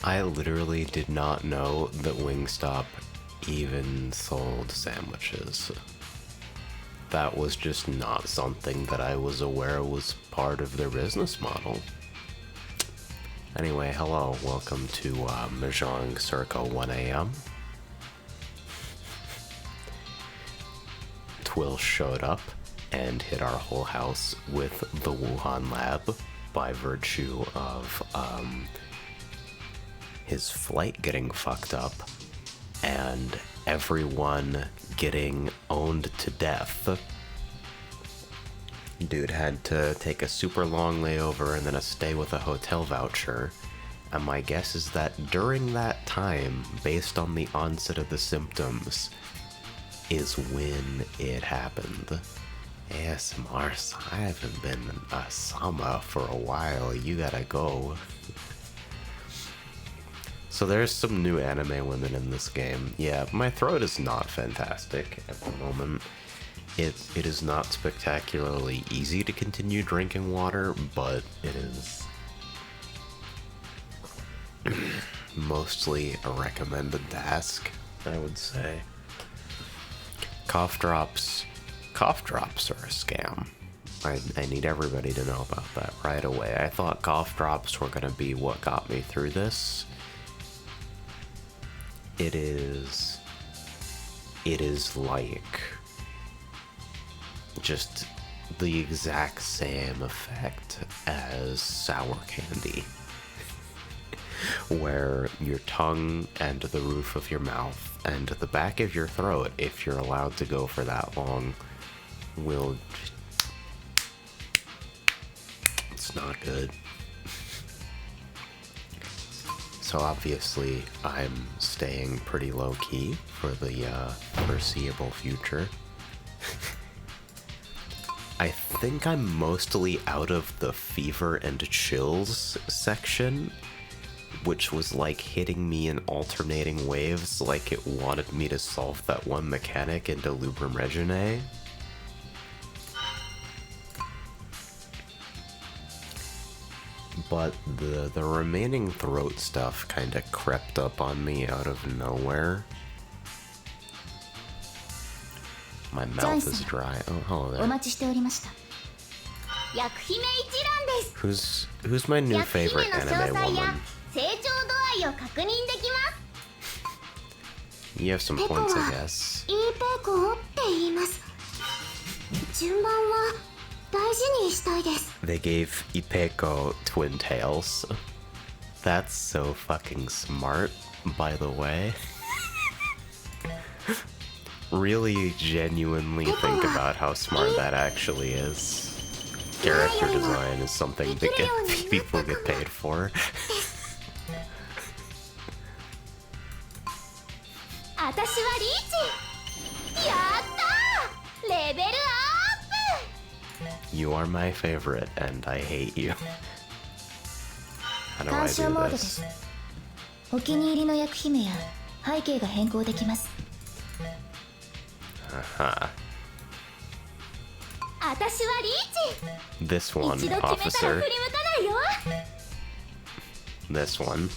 I literally did not know that Wingstop even sold sandwiches. That was just not something that I was aware was part of their business model. Anyway, hello, welcome to Mahjong circa 1 a.m. Twill showed up and hit our whole house with the Wuhan lab by virtue of his flight getting fucked up and everyone getting owned to death. Dude had to take a super long layover and then a stay with a hotel voucher. And my guess is that during that time, based on the onset of the symptoms, is when it happened. ASMR, I haven't been a Sama for a while, you gotta go. So there's some new anime women in this game. Yeah, my throat is not fantastic at the moment. It is not spectacularly easy to continue drinking water, but it is mostly a recommended task, I would say. Cough drops are a scam. I need everybody to know about that right away. I thought cough drops were gonna be what got me through this. It is like just the exact same effect as sour candy, where your tongue and the roof of your mouth and the back of your throat, if you're allowed to go for that long, will just... It's not good. So obviously I'm staying pretty low-key for the foreseeable future. I think I'm mostly out of the fever and chills section, which was like hitting me in alternating waves like it wanted me to solve that one mechanic into Lubrum Regine. But the remaining throat stuff kind of crept up on me out of nowhere. My mouth is dry. Oh, hello there. Who's my new favorite anime woman? You have some points, I guess. They gave Ipeko twin tails. That's so fucking smart, by the way. Really genuinely think about how smart that actually is. Character design is something that people get paid for. You are my favorite, and I hate you. How do I do this? This one, officer. This one.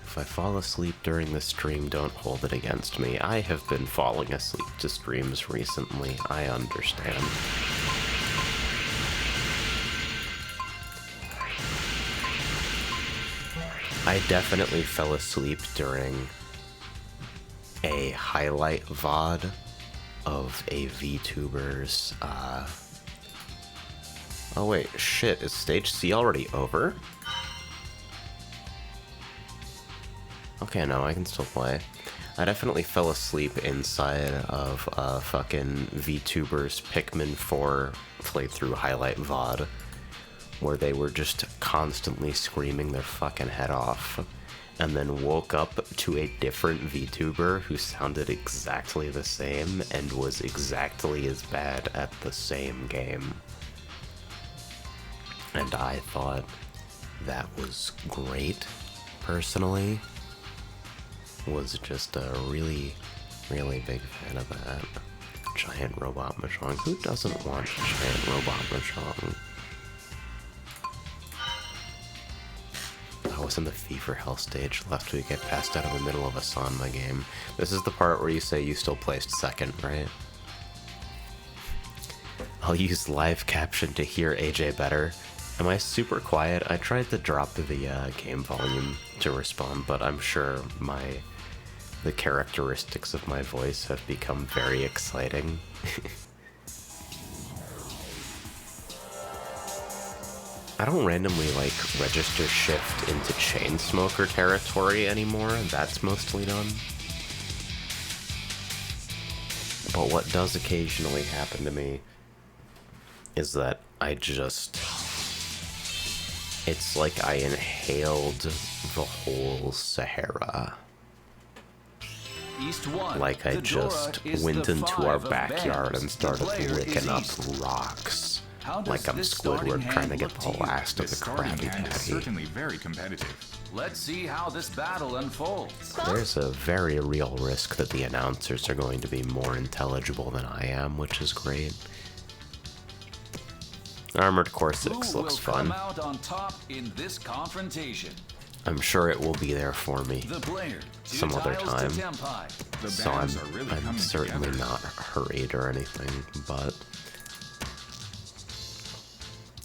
If I fall asleep during the stream, don't hold it against me. I have been falling asleep to streams recently. I understand. I definitely fell asleep during a highlight VOD of a VTuber's, Oh wait, shit, is stage C already over? Okay, no, I can still play. I definitely fell asleep inside of a fucking VTuber's Pikmin 4 playthrough highlight VOD, where they were just constantly screaming their fucking head off, and then woke up to a different VTuber who sounded exactly the same and was exactly as bad at the same game. And I thought that was great, personally. Was just a really, really big fan of that. Giant robot mahjong. Who doesn't want giant robot mahjong? was in the Fever Hell stage last week. I passed out in the middle of a Sanma game. This is the part where you say you still placed second, right? I'll use live caption to hear AJ better. Am I super quiet? I tried to drop the game volume to respond, but I'm sure the characteristics of my voice have become very exciting. I don't randomly, like, register shift into Chainsmoker territory anymore. That's mostly done. But what does occasionally happen to me is that I just... It's like I inhaled the whole Sahara. East 1. Like I just went into our backyard and started licking up rocks. Like I'm Squidward trying to get the last of the Krabby Patty. Certainly very competitive. Let's see how this battle unfolds. There's a very real risk that the announcers are going to be more intelligible than I am, which is great. Armored Core 6 looks fun. Out on top in this confrontation? I'm sure it will be there for me some other time. So I'm certainly not hurried or anything, but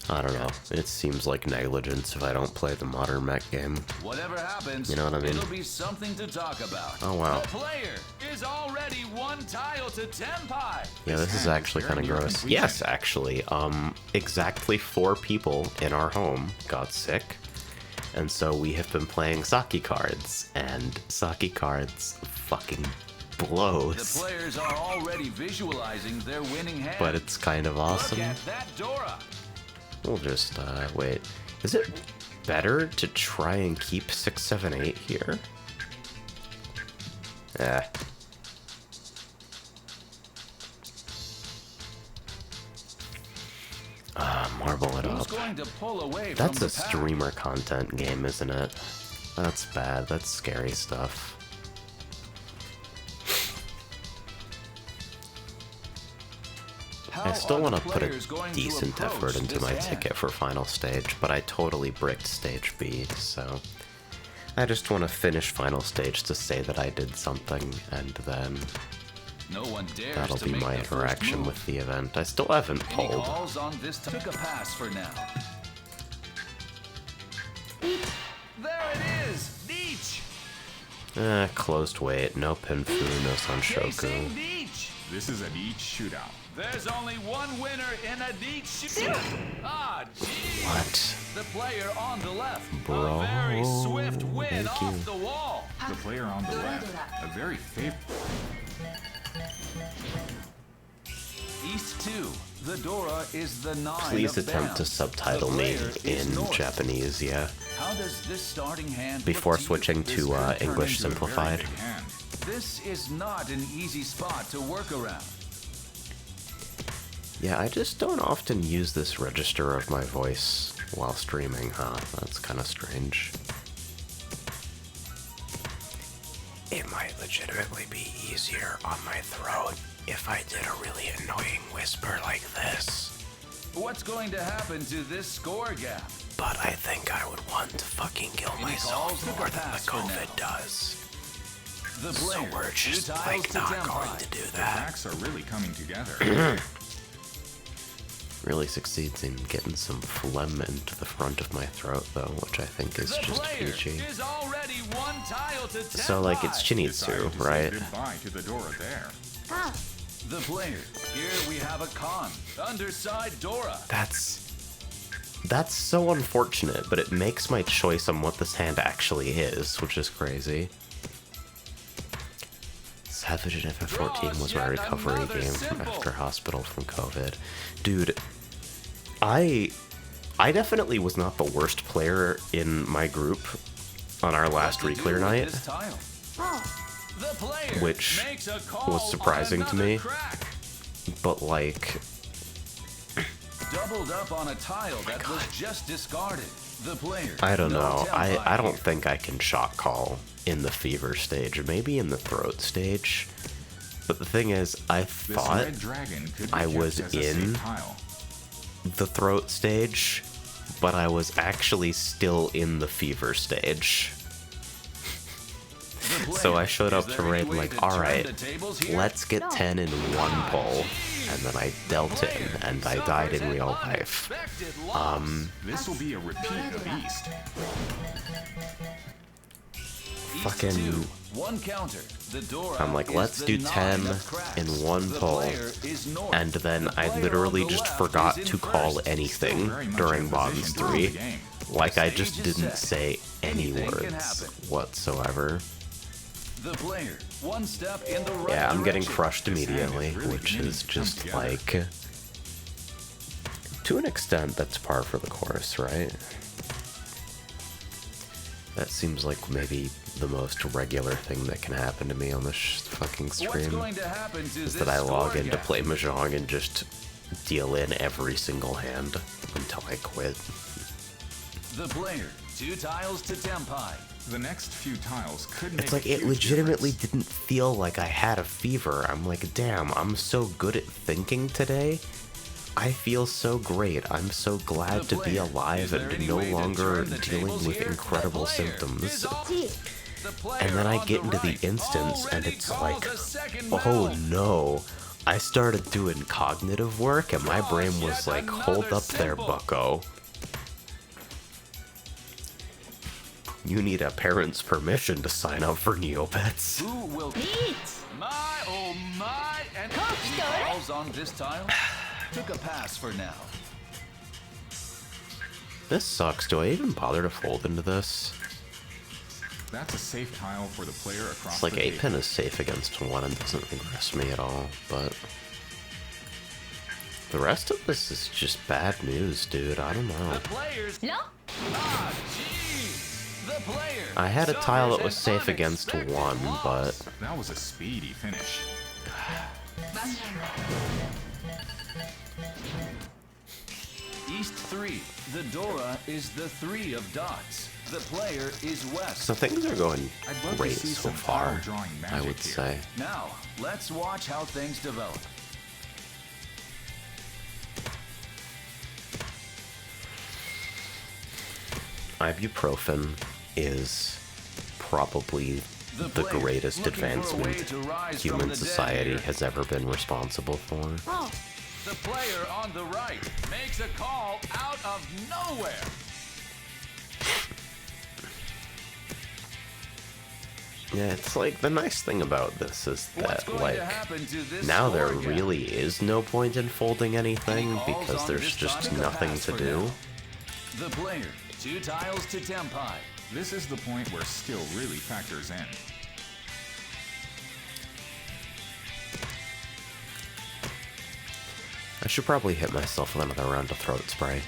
I don't know. It seems like negligence if I don't play the modern mech game. Whatever happens, you know what I mean? It'll be something to talk about. Oh wow. The player is already one tile to Tenpai. Yeah, this is actually kind of gross. Yes, actually. Exactly 4 people in our home got sick. And so we have been playing Saki cards, and Saki cards fucking blows. The players are already visualizing their winning hand. But it's kind of awesome. Look at that Dora. We'll just, wait. Is it better to try and keep 6, 7, 8 here? Eh. Marble it up. That's a streamer content game, isn't it? That's bad. That's scary stuff. I still want to put a decent effort into my ticket for final stage, but I totally bricked stage B, so I just want to finish final stage to say that I did something, and then that'll be my interaction with the event. I still haven't pulled. Took a pass for now. There it is, Neech. Closed weight, no Pinfu, no Sanshoku. This is a Neech shootout. There's only one winner in a Neech shootout. Ah, geez. What? The player on the left. Bro, a very swift win thank off you. the wall. The player on the left, a very favorable. East 2. The Dora is the 9. Please of attempt to Bams. subtitle The me player is in north. Japanese, yeah. How does this starting hand Before look to you? switching This to could turn English into a Simplified. Big hand. This is not an easy spot to work around. Yeah, I just don't often use this register of my voice while streaming, huh? That's kind of strange. It might legitimately be easier on my throat if I did a really annoying whisper like this. What's going to happen to this score gap? But I think I would want to fucking kill myself more than the COVID does. The So player, we're just like not going to do The that. packs are really coming together. Really succeeds in getting some phlegm into the front of my throat though, which I think is just peachy. is already one tile to So like it's Chinitsu, right? Goodbye to the Dora there. The player. Here we have a con. Underside Dora. That's so unfortunate, but it makes my choice on what this hand actually is, which is crazy. Savage and FF14 was my recovery game after hospital from COVID. Dude, I definitely was not the worst player in my group on our last reclear night, which was surprising to me, but like... Doubled up on a tile that was just discarded. The player. I don't know. I don't think I can shot call in the fever stage. Maybe in the throat stage. But the thing is, I thought I was in the throat stage, but I was actually still in the fever stage. So I showed up to raid like, alright, let's get 10 in one pull. And then I dealt it, and I died in real life. This will be a repeat of East. Fucking... One counter. The Dora I'm like, is let's the do 10 nine of craps. in one The pull. player is north. And then The I player literally on the just left forgot is to in call first. anything Very much during in Bombs position to win the 3. game. Like, I Stage just is didn't set. say any Anything can words happen. whatsoever. The player, one step in the right Yeah, I'm getting direction. crushed This hand is immediately, really which beginning is to come just together. like... To an extent, that's par for the course, right? That seems like maybe the most regular thing that can happen to me on this fucking What's stream. going to happen to Is this that I log score in to gap? play Mahjong and just deal in every single hand until I quit. The player, 2 tiles to Tempai. The next few tiles could make It's like, a it huge legitimately difference. didn't feel like I had a fever. I'm like, damn, I'm so good at thinking today. I feel so great. I'm so glad to be alive and no longer dealing with incredible symptoms. And then I get into the instance and it's like, oh no. I started doing cognitive work and my brain was like, hold up there, bucko. You need a parent's permission to sign up for Neopets. Who will my oh my and balls on this tile? Took a pass for now. This sucks. Do I even bother to fold into this? That's a safe tile for the player across It's like the 8-pin is safe against 1 and doesn't regress me at all, but... The rest of this is just bad news, dude. I don't know. The players. Ah, jeez. The player. I had a tile that was suffers safe an against unexpected 1, loss. but... That was a speedy finish. East 3. The Dora is the 3 of dots. The player is west. So things are going I'd love to great see so some far, power drawing I magic would here. say. Now, let's watch how things develop. Ibuprofen is probably the player greatest looking for a way advancement to rise from human the dead society here. has ever been responsible for. The player on the right makes a call out of nowhere. Yeah, it's like the nice thing about this is What's that, going like, to happen to this now there score gap? really is no point in folding anything Calls because on there's this just time. nothing Pass to for do. now. The player, 2 tiles to Tempai. This is the point where skill really factors in. I should probably hit myself with another round of throat spray.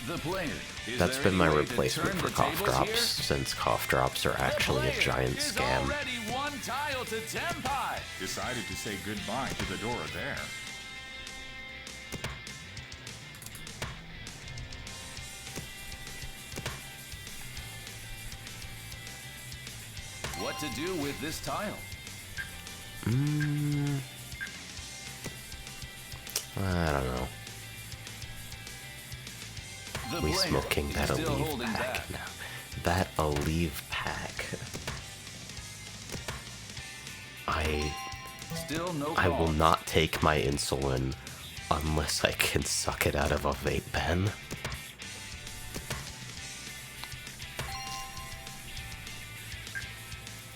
The player. Is That's there been my any way to replacement turn for the cough tables drops, here? since cough drops are actually a The giant player is scam. already 1 tile to Tempai. Decided to say goodbye to the Dora there. What to do with this tile? I don't know. The We player smoking is that still Aleve holding pack back. now. That Aleve pack. Still no I call. will not take my insulin unless I can suck it out of a vape pen.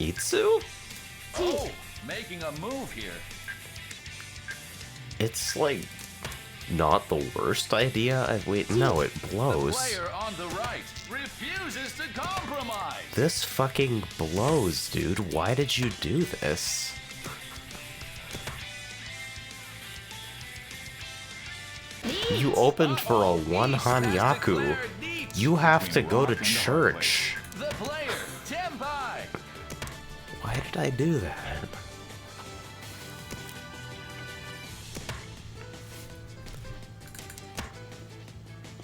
Itsu? Oh, making a move here. It's like not the worst idea. Wait, no, it The blows. player on the right refuses to compromise. This fucking blows, dude. Why did you do this? You opened for a one-han Yaku. You have to go to church. The player, Tempai. Why did I do that?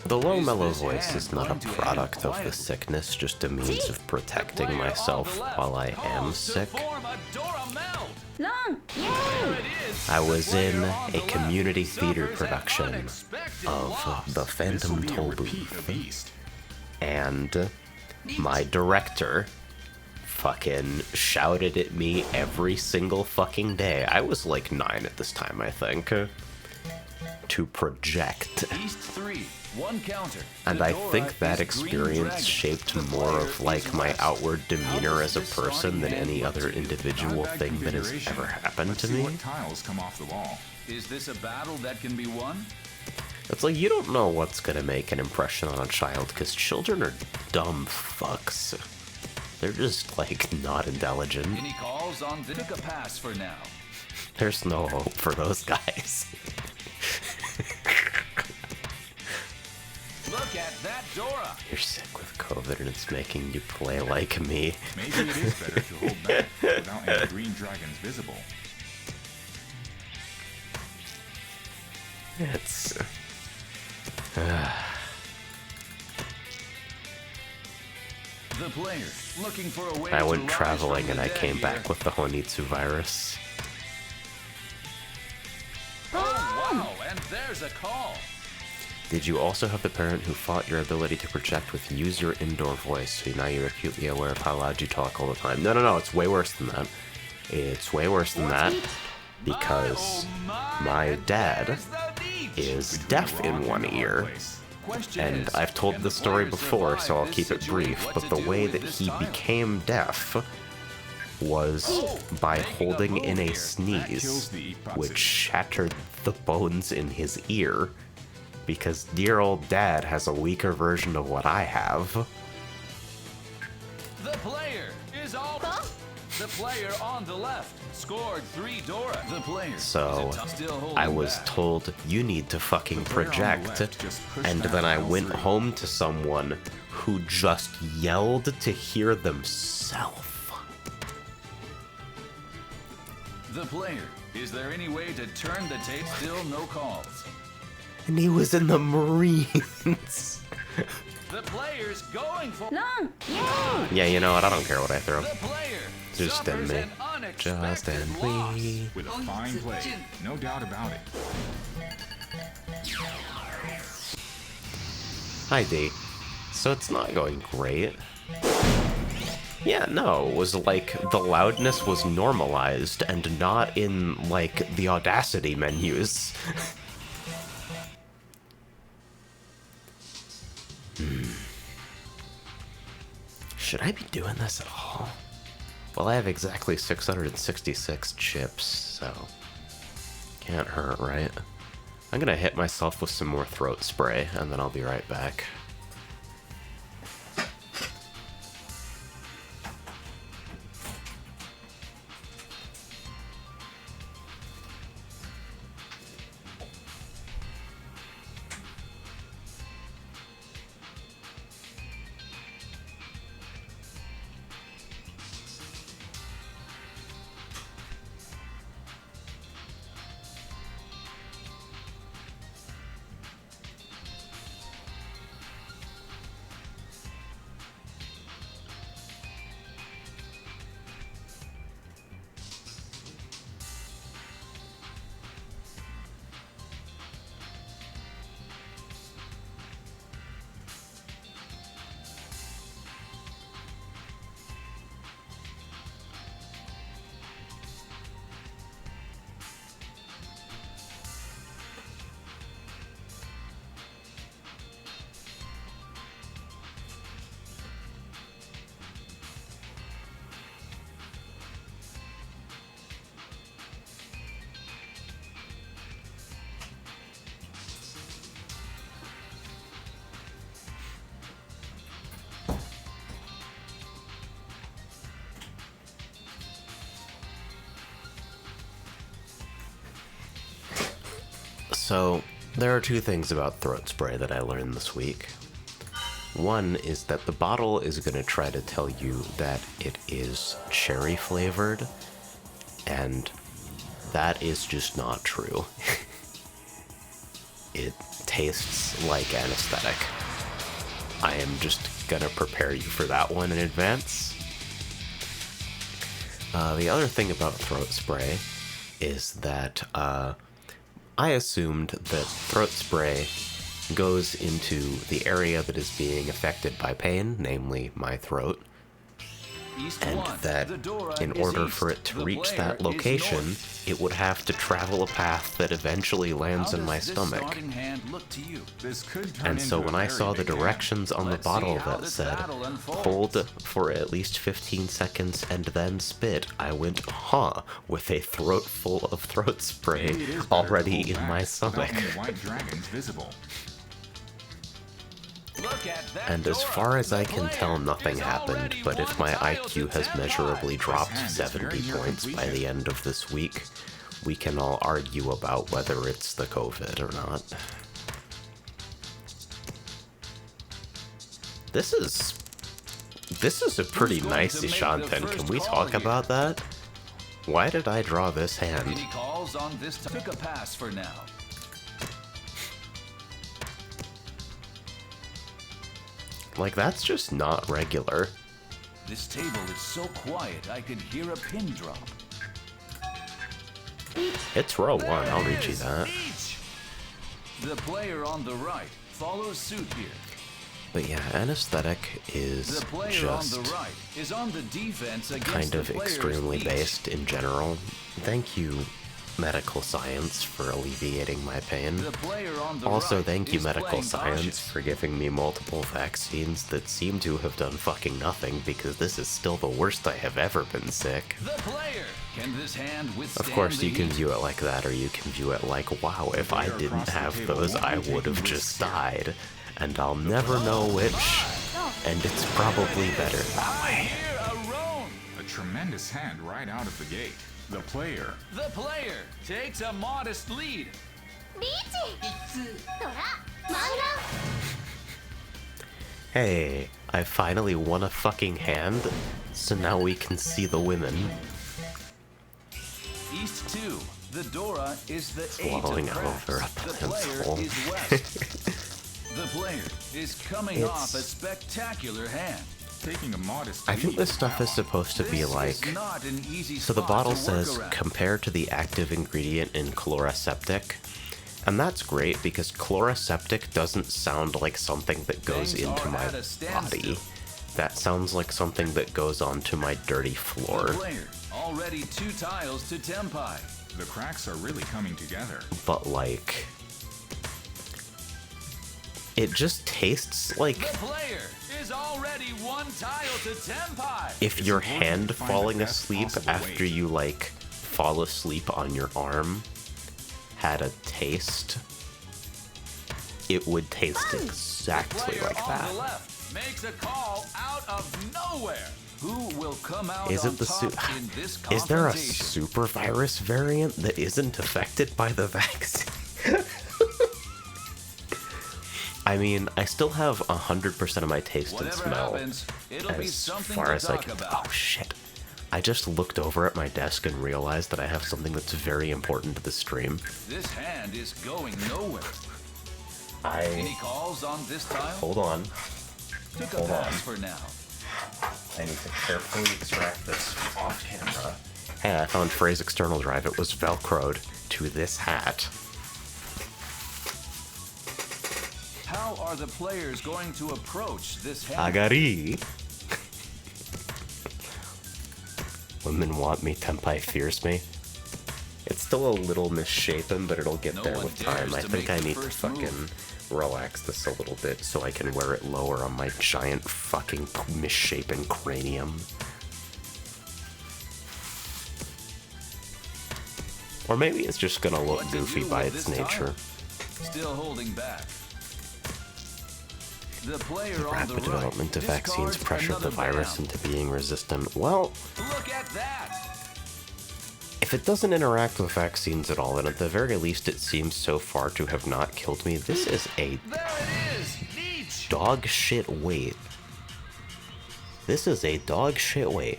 The low mellow voice is not a product of the sickness, just a means of protecting myself while I am sick. I was in a community theater production of The Phantom Toll Repeat Booth, of Beast. and my director fucking shouted at me every single fucking day. I was like 9 at this time, I think, to project. East 3, 1 counter. And I think that experience shaped more of like my outward demeanor as a person than any other individual thing that has ever happened to me. What tiles come off the wall? Is this a battle that can be won? It's like, you don't know what's gonna make an impression on a child, because children are dumb fucks. They're just, like, not intelligent. Any calls on the took a pass for now. There's no hope for those guys. Look at that Dora. You're sick with COVID and it's making you play like me. Maybe it is better to hold back without any green dragons visible. It's... The player looking for a way I to went rise traveling from and the I dead came here. back with the Honitsu virus. Oh wow, and there's a call. Did you also have the parent who fought your ability to project with use your indoor voice, so now you're acutely aware of how loud you talk all the time? No, it's way worse than that. It's way worse than that, because my dad is deaf in one ear, and I've told this story before, so I'll keep it brief, but the way that he became deaf was by holding in a sneeze, which shattered the bones in his ear, because dear old dad has a weaker version of what I have. The player is all. The player on the left scored 3 Dora. The player. So still holding I was back. told, you need to fucking project, and then I went home to someone who just yelled to hear themselves. The player. Is there any way to turn the tape? Still no calls. And he was in the Marines. The player's going for. Yeah, you know what? I don't care what I throw. The player. Just end suffers me. an Just unexpected end loss. me. With a fine play, no doubt about it. Hi, D. So it's not going great. Yeah, no, it was like the loudness was normalized and not in, like, the Audacity menus. Should I be doing this at all? Well, I have exactly 666 chips, so can't hurt, right? I'm gonna hit myself with some more throat spray, and then I'll be right back. So, there are 2 things about throat spray that I learned this week. One is that the bottle is going to try to tell you that it is cherry flavored, and that is just not true. It tastes like anesthetic. I am just going to prepare you for that one in advance. The other thing about throat spray is that I assumed that throat spray goes into the area that is being affected by pain, namely my throat, and that in order for it to reach that location, it would have to travel a path that eventually lands in my stomach. And so when I saw the directions on the bottle that said, hold for at least 15 seconds and then spit, I went, huh, with a throat full of throat spray already in my stomach. And as far as I can tell, nothing happened, but if my IQ has measurably dropped 70 points by the end of this week, we can all argue about whether it's the COVID or not. This is a pretty nice Ishanten. Can we talk about that? Why did I draw this hand? Any calls on this? Took a pass for now. Like, that's just not regular. This table is so quiet I could hear a pin drop. It's row 1, I'll reach you that. The player on the right follows suit here. But yeah, anesthetic is The player just on the right is on the defense against kind of the player's extremely leech. based in general. Thank you, medical science, for alleviating my pain. The player on the Also, right thank you, is medical playing science, cautious. for giving me multiple vaccines that seem to have done fucking nothing, because this is still the worst I have ever been sick. The player. Can this hand withstand Of course, the you can heat? view it like that, or you can view it like, wow, if I didn't have those, I would have just died. And I'll never know which, and it's probably better that way. Here, a roan. A tremendous hand right out of the gate. The player. The player takes a modest lead. Hey, I finally won a fucking hand, so now we can see the women. East 2. The Dora is the Swallowing 8 of over cracks. a The player pencil. is west. The player is coming It's- off a spectacular hand. Taking a modest I think lead this stuff now. is supposed to be This like... is not an easy So the spot bottle to work says, around. compared to the active ingredient in chloraseptic. And that's great, because chloraseptic doesn't sound like something that goes Things into are my at a standstill. body. That sounds like something that goes onto my dirty The floor. player already 2 tiles to Tempai. The cracks are really coming together. But like... It just tastes like... The player is already 1 tile to Tempai. If It's your important hand to find the falling best asleep possible after way. you like fall asleep on your arm had a taste, it would taste exactly Player like on that. the left makes a call out of nowhere. Who will come out Is on it the top su- in this Is there a confrontation? super virus variant that isn't affected by the vaccine? I mean, I still have 100% of my taste and Whatever smell happens, it'll be as something far to as I talk can. about. Oh shit! I just looked over at my desk and realized that I have something that's very important to the stream. This hand is going nowhere. Any I calls on this tile? hold on. Took a hold on. pass for now. I need to carefully extract this off camera. Hey, I found Frey's external drive. It was velcroed to this hat. How are the players going to approach this hand? Agari. Women want me, Tempai fears me. It's still a little misshapen, but it'll get No there one with time. dares I to think make I the need to first fucking move. relax this a little bit so I can wear it lower on my giant fucking misshapen cranium. Or maybe it's just gonna look What to goofy do by with its this nature. tile? Still holding back. The player on the Rapid development of right vaccines discards pressured the another virus ban. into being resistant. Well, Look at that! if it doesn't interact with vaccines at all, then at the very least it seems so far to have not killed me. This is a There it is! Leech! dog shit weight. This is a dog shit weight.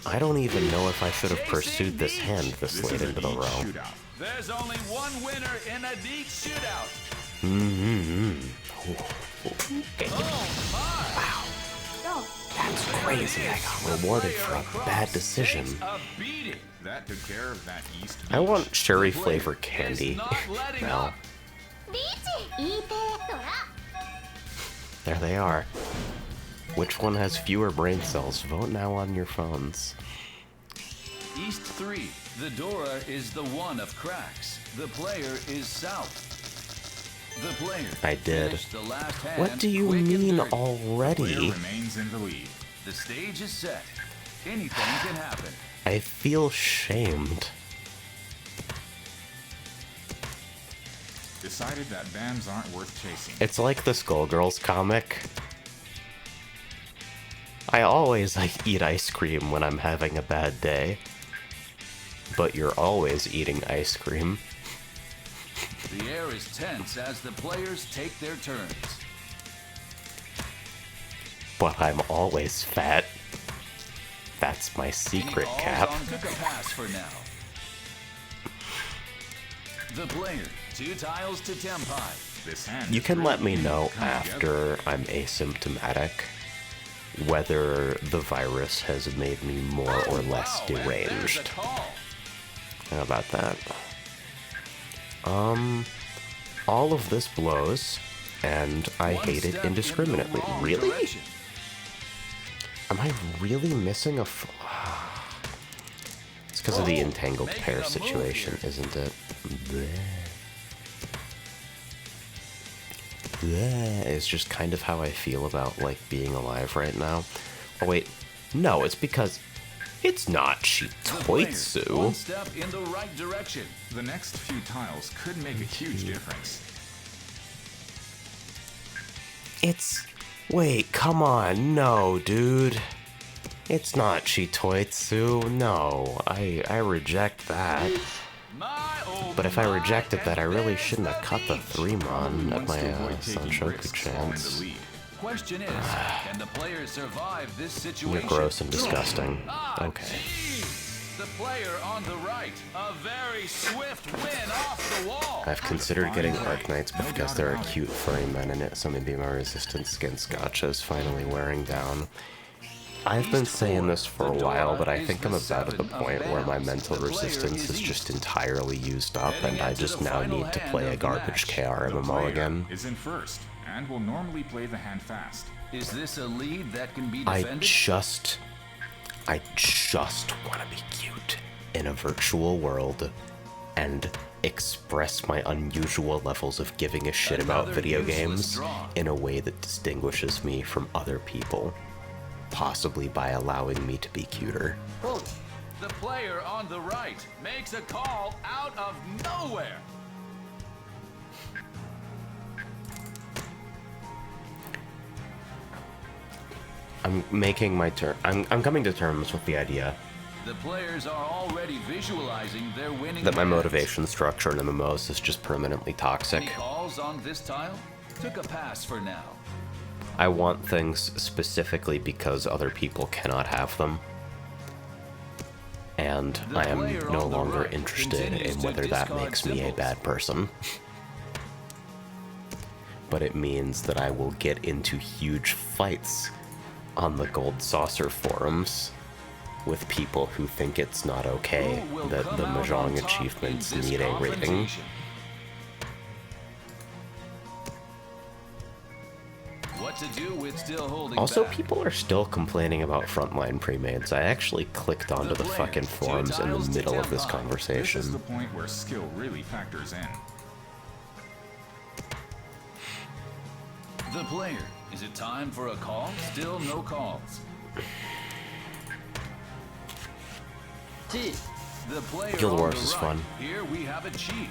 I don't even know if I should have pursued this hand this late is a into the neat row. shootout. There's only one winner in a deep shootout. That's crazy. I got rewarded for a bad decision. A beating. That took care of that east I beach. want cherry The player flavor is candy not letting now. up. There they are. Which one has fewer brain cells? Vote now on your phones. East 3. The Dora is the one of cracks. The player is south. The player I did. finished the last hand What do you quick and mean dirty. Player already? remains in the lead. The stage is set. Anything can happen. I feel shamed. Decided that bands aren't worth chasing. It's like the Skullgirls comic. I always eat ice cream when I'm having a bad day. But you're always eating ice cream. The air is tense as the players take their turns. But I'm always fat. That's my secret Any cap. calls on took a pass for now. The player, 2 tiles to Tempai. This hand You is can let really me know coming together. after I'm asymptomatic whether the virus has made me more or less Wow, and there's a deranged. call. How about that? All of this blows, and I One hate it step in the indiscriminately. wrong Really? direction. Am I really missing a It's because of the Oh, entangled making pair a move situation, here. isn't it? Bleh. Bleh is just kind of how I feel about, like, being alive right now. Oh, wait. No, it's because... It's not The player, Shitoitsu. one step in the right direction. The next few tiles could make a huge difference. It's... Wait, come on. No, dude. It's not Shitoitsu. No, I reject that. My, oh But if I my, rejected that, I and really there's shouldn't have cut the beach. 3-mon at Wants my to avoid taking Sanshoku risks while in the chance. lead. Question is, can the player survive this You're situation? gross and disgusting. Ah, Okay. geez. The player on the right, a very swift win off the wall. I've considered getting Arknights because there are cute furry men in it, so maybe my resistance against gacha is finally wearing down. I've been saying this for a while, but I think I'm about at the point where my mental resistance is just entirely used up, and I just now need to play a garbage KR The MMO player again. is in first and will normally play the hand fast. Is this a lead that can be I defended? just want to be cute in a virtual world and express my unusual levels of giving a shit about Another video useless games draw. in a way that distinguishes me from other people, possibly by allowing me to be cuter. The player on the right makes a call out of nowhere. I'm making my turn. I'm coming to terms with the idea The players are already visualizing their winning that my hands. motivation structure in MMOs is just permanently Any toxic. calls on this tile? Took a pass for now. I want things specifically because other people cannot have them. And The I am player no on the longer right interested continues in to whether that discard makes me a symbols. bad person. But it means that I will get into huge fights on the Gold Saucer forums with people who think it's not okay Who will that come the out on Mahjong top achievements in this need a rating. confrontation? What to do with still holding Also, back? people are still complaining about frontline pre-mades. I actually clicked onto The the player, fucking 2 forums in tiles the to middle of this 10 line. This is the conversation. point where skill really factors in. The player. Is it time for a call? Still no calls. The player Guild on Wars the is right. fun. Here we have a chief.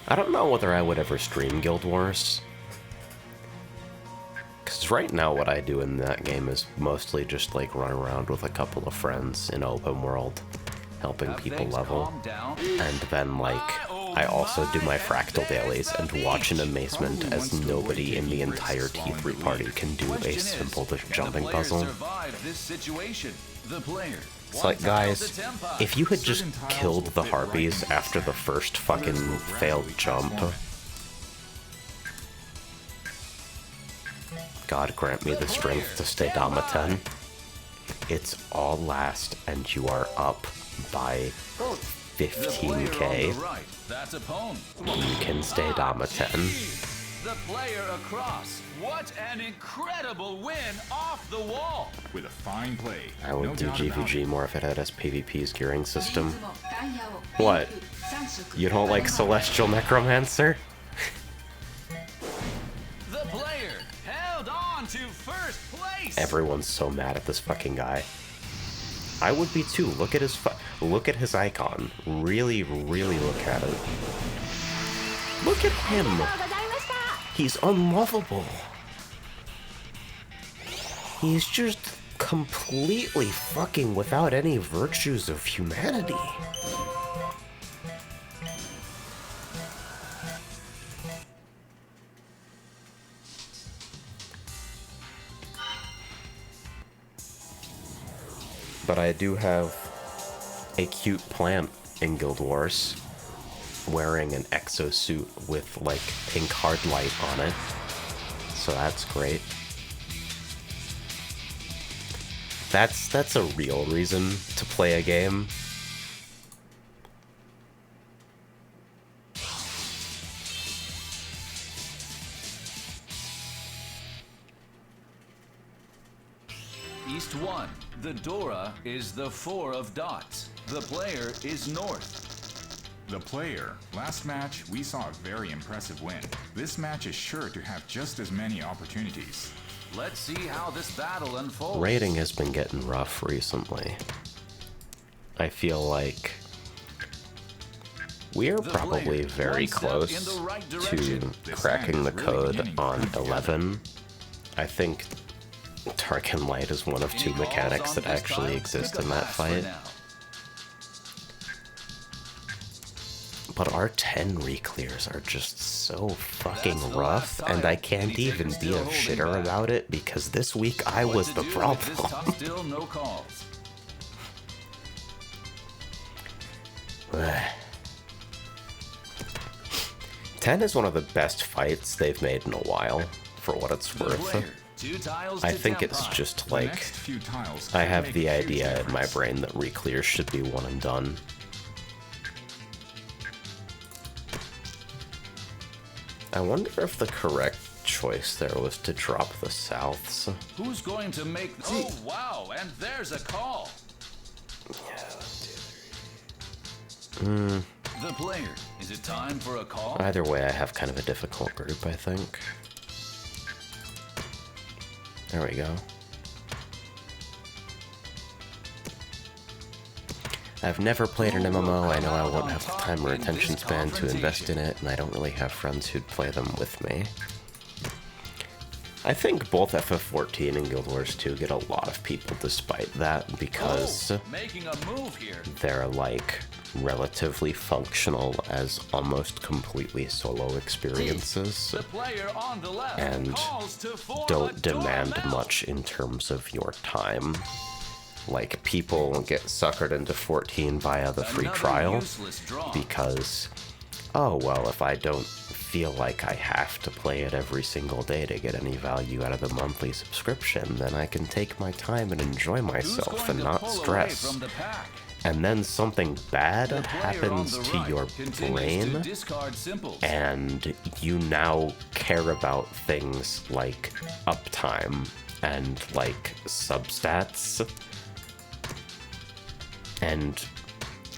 I don't know whether I would ever stream Guild Wars. Because right now what I do in that game is mostly just like run around with a couple of friends in open world, helping Have people things level. calmed down? And then like, I also do my fractal dailies and watch in amazement Probably as wants to nobody avoid in the taking risks entire while in the T3 party lead. can do a Question is, simple can jumping the player puzzle. survive this situation? The player. It's like, guys, if you had just Certain tiles killed will the fit right harpies into after this the set. first Others fucking will failed gradually jump, transform it. God grant me the strength to stay Dama 10. It's all last, and you are up by The player on 15k, the right, that's a pawn. you can stay Dama 10. The player across. What an incredible win off the wall. With a fine play. I would No do doubt about GVG it. more if it had SPVP's gearing system. What? You don't like Celestial Necromancer? The player held on to first place. Everyone's so mad at this fucking guy. I would be too. Look at his look at his icon. Really, really look at it. Look at him. He's unlovable. He's just completely fucking without any virtues of humanity. But I do have a cute plant in Guild Wars wearing an exosuit with like pink hard light on it. So that's great. That's a real reason to play a game. East 1. The Dora is the 4 of dots. The player is north. The player. Last match, we saw a very impressive win. This match is sure to have just as many opportunities. Let's see how this battle unfolds. Rating has been getting rough recently. I feel like we're probably very close to cracking the code on 11. I think Tarkin Light is one of two mechanics that actually exist in that fight. But our 10 reclears are just so fucking rough, and I can't even be a shitter about it because this week I was the problem. Still no calls. 10 is one of the best fights they've made in a while, for what it's worth. I think it's just The like, next few tiles I could have make the a huge idea in my difference. brain that reclears should be one and done. I wonder if the correct choice there was to drop the souths. Who's going to make... Oh, wow, and there's a call. The player. Is it time for a call? Either way, I have kind of a difficult group, I think. There we go. I've never played an MMO, I know I won't have the time or attention span to invest in it, and I don't really have friends who'd play them with me. I think both FF14 and Guild Wars 2 get a lot of people despite that, because Making a move here. they're like relatively functional as almost completely solo experiences. The player on the left And calls to form don't a demand doorbell. much in terms of your time. Like, people get suckered into 14 via the free Another trial useless draw. because, oh, well, if I don't feel like I have to play it every single day to get any value out of the monthly subscription, then I can take my time and enjoy Who's myself going and to not pull away stress. from the pack? And then something bad The player on happens the to right your continues to brain, discard symbols. and you now care about things like uptime and like substats, and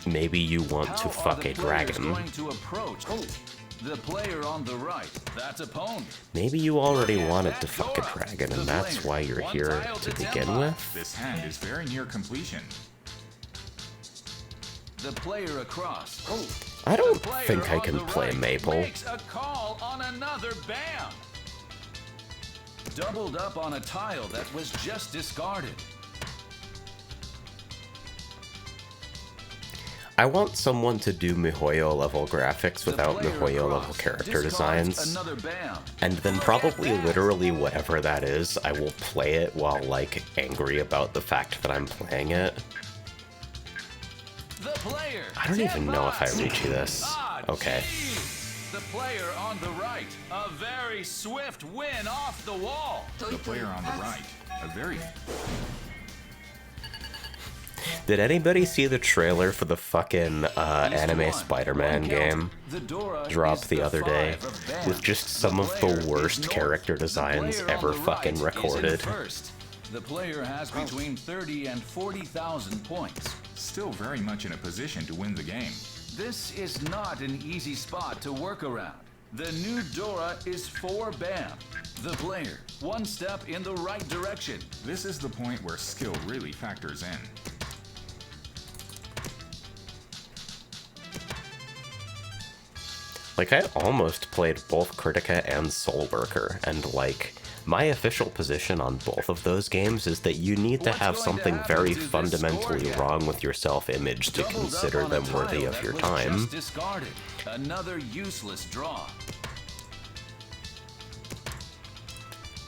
maybe you want to How fuck are the a players dragon. going to approach? The player on the right, that's a pawn. Maybe you already wanted to fuck a dragon, and that's why you're One here tile to to begin tempo. with. This hand is very near completion. The player across. I The don't player think I on can the play right Maple. Makes a call on another bam. Doubled up on a tile that was just discarded. I want someone to do MiHoYo level graphics The without player MiHoYo level across character discards designs. Another bam. And then probably literally whatever that is, I will play it while like angry about the fact that I'm playing it. The player. I don't even know if I riichi this. Ah, Okay. geez. The player on the right. A very swift win off the wall. The player on the right. A very... Did anybody see the trailer for the fucking anime one, Spider-Man one counter. game The Dora dropped is the other day five of bands. with just some The of player the worst is north. character The designs player on ever the fucking right is in recorded? first. The player has between 30 and 40,000 points. Still very much in a position to win the game. This is not an easy spot to work around. The new Dora is 4 bam. The player, one step in the right direction. This is the point where skill really factors in. Like, I almost played both Critica and Soul Worker, and like, my official position on both of those games is that you need to What's have going to something happen very to this fundamentally score gap? wrong with your self-image to Doubled up consider on a them worthy tile of that your was time. just discarded. Another useless draw.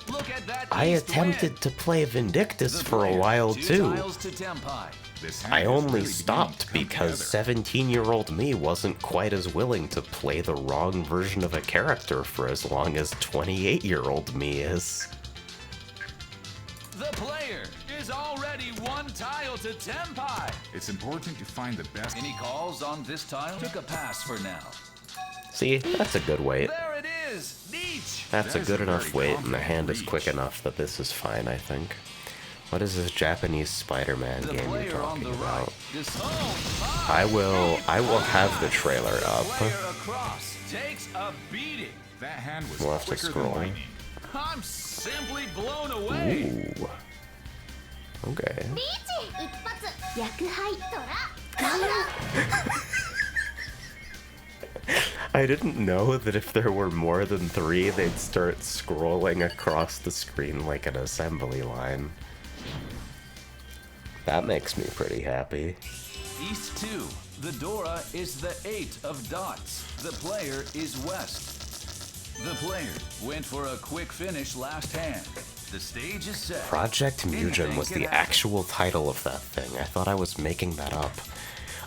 Look at that I East attempted win. to play Vindictus The for a player, while 2 too. tiles to Tempai. This hand I is only really beginning stopped to come because together. 17-year-old me wasn't quite as willing to play the wrong version of a character for as long as 28-year-old me is. The player is already 1 tile to Tempai. It's important to find the best. Any calls on this tile? Took a pass for now. See, that's a good weight. There it is. Reach. That's a That is good a enough very weight, and the confident hand is reach. quick enough that this is fine, I think. What is this Japanese Spider-Man The game you're player on talking the about? right. Oh, I will have the trailer the up. player across takes a beating. That hand was We'll have to quicker scroll. than lightning. I'm simply blown away. Ooh. Okay. リーチ一発薬杯トラガンガ I didn't know that if there were more than 3, they'd start scrolling across the screen like an assembly line. That makes me pretty happy. East 2. The Dora is the 8 of dots. The player is west. The player went for a quick finish last hand. The stage is set. Project Mugen Anything was can the happen. actual title of that thing. I thought I was making that up.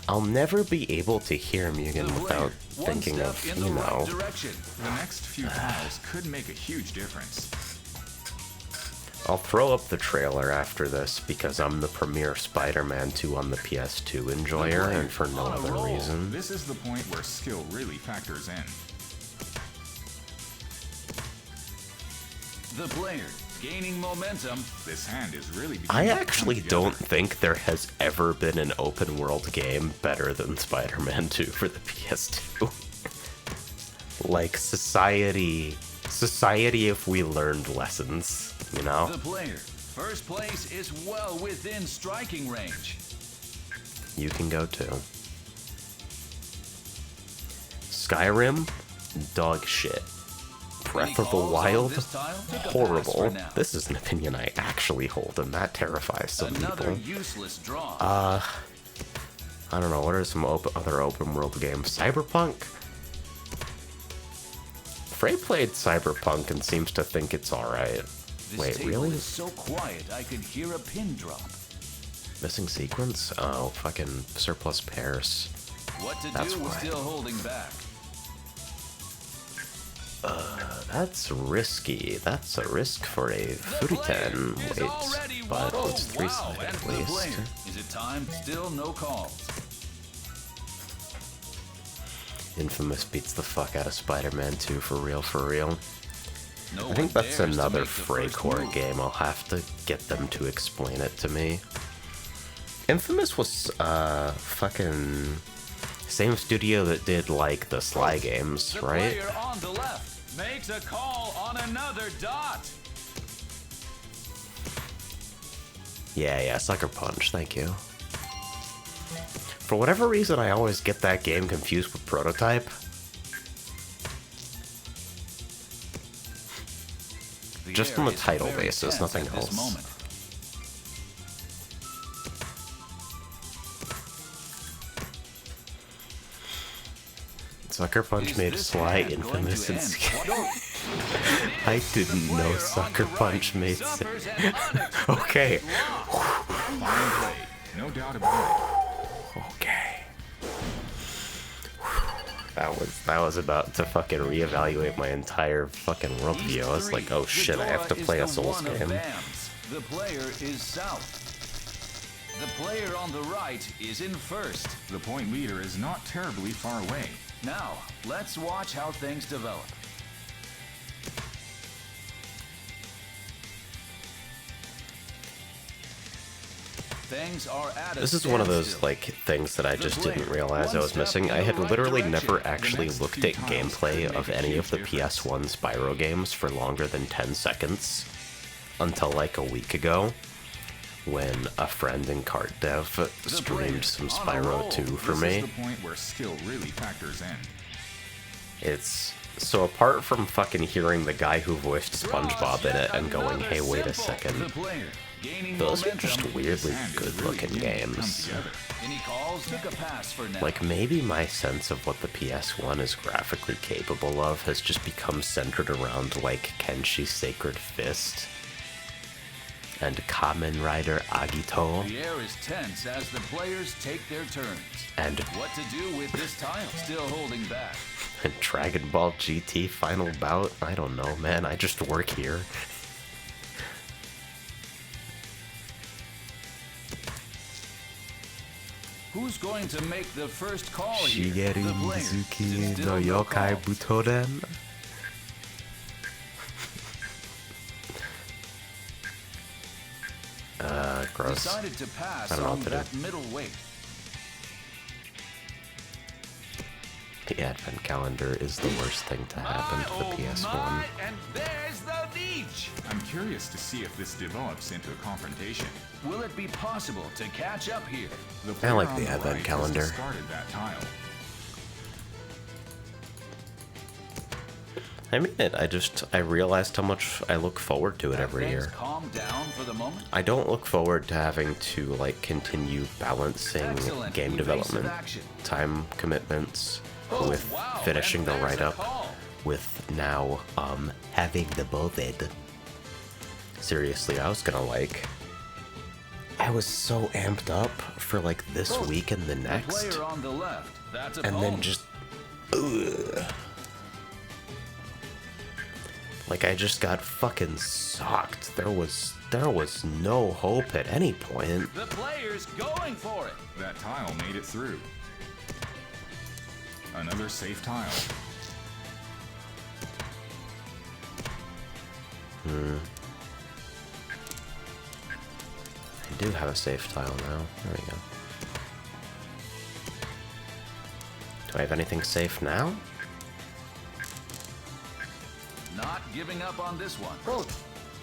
I'll never be able to hear The Mugen player, without one thinking step of, in the you right know, direction. The next few tiles could make a huge difference. I'll throw up the trailer after this because I'm the premier Spider-Man 2 on the PS2 enjoyer and for no On a other roll. reason. This is the point where skill really factors in. The player gaining momentum. This hand is really I beginning to come actually together. don't think there has ever been an open world game better than Spider-Man 2 for the PS2. Like, society if we learned lessons, you know? The player. First place is well within striking range. You can go too. Skyrim? Dog shit. Breath of the calls on Wild? this tile? Took a pass Horrible. for now. This is an opinion I actually hold, and that terrifies some Another people. useless draw. I don't know, what are some other open world games? Cyberpunk? Frey played Cyberpunk and seems to think it's alright. This Wait, table really? is so quiet I could hear a pin drop. Missing sequence? Oh, fucking surplus pairs. What to That's do was why. still holding back. That's risky. That's a risk for a Furiten. Is Wait, already but one. it's 3 wow, side and at for the least. player. Is it time? Still no calls. Infamous beats the fuck out of Spider-Man 2 for real, for real. No I think one that's dares to another make the first Freycore move. game. I'll have to get them to explain it to me. Infamous was, fucking... same studio that did, like, the Sly games, The right? player on the left makes a call on another dot. Yeah, Sucker Punch, thank you. For whatever reason, I always get that game confused with Prototype. Just on air the is title very basis, tense nothing at this else. moment. Sucker Punch Is made this Sly hand going infamous to and end? scary. It I is. didn't The know player on Sucker the right Punch made suffers sense. an unexpected Okay. loss. Fine play. No doubt about Okay. That was about to fucking reevaluate my entire fucking worldview. I was like, oh The shit, I have to Dora play a is the Souls one of game. Bams. The player is south. The player on the right is in first. The point leader is not terribly far away. Now, let's watch how things develop. Things are at a This is one of those, standstill. like, things that I just didn't realize I was missing. I had literally never actually looked at gameplay of any of the PS1 Spyro games for longer than 10 seconds until, like, a week ago, when a friend in Cart Dev streamed some Spyro 2 for This me. is the point where skill really factors in. It's... So apart from fucking hearing the guy who voiced SpongeBob in it and going, hey, wait a second, The player gaining those are momentum. just weirdly good-looking games. Any calls took a pass for now. Like, maybe my sense of what the PS1 is graphically capable of has just become centered around, like, Kenshi's Sacred Fist and Kamen Rider Agito The air is tense as the players take their turns. and What to do with this tile? Still holding back. Dragon Ball GT Final Bout. I don't know, man. I just work here. Who's going to make the first call here? Shigeru The player. Mizuki Still no no Yokai calls. Butoden. Gross. Decided to pass I don't know on what to do. that middle weight. The advent calendar is the worst thing to happen to the PS1. And there's the niche. I'm curious to see if this develops into a confrontation. Will it be possible to catch up here? The I player like on the the advent right calendar. has discarded that tile. I mean it. I realized how much I look forward to it Have every things year. calmed down for the moment? I don't look forward to having to, like, continue balancing Excellent game evasive development, action. time commitments, Oh, with wow, finishing and the there's a write-up, call. with now, having the bovid. Seriously, I was gonna, like... I was so amped up for, like, this Oh, week and the next, Player on the left. That's a and then just... Ugh. Like, I just got fucking socked. There was no hope at any point. The player's going for it. That tile made it through. Another safe tile. I do have a safe tile now. There we go. Do I have anything safe now? Not giving up on this one.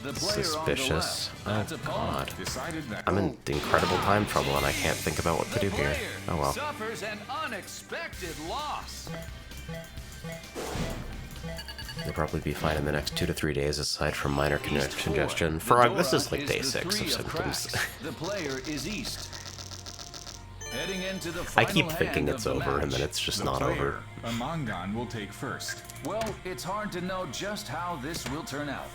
The player Suspicious. on the left. That's Oh, a pawn. God. Decided that. I'm in incredible time trouble and I can't think about what to The do here. player Oh well. suffers an unexpected loss. You'll probably be fine in the next 2 to 3 days aside from minor East four. congestion. The Frog, this Dora is like day the 6 three of symptoms. cracks. The player is east. Heading into the I final keep thinking hand it's of the over and then match. it's just The not player, over. a Mangan, will take first. Well, it's hard to know just how this will turn out.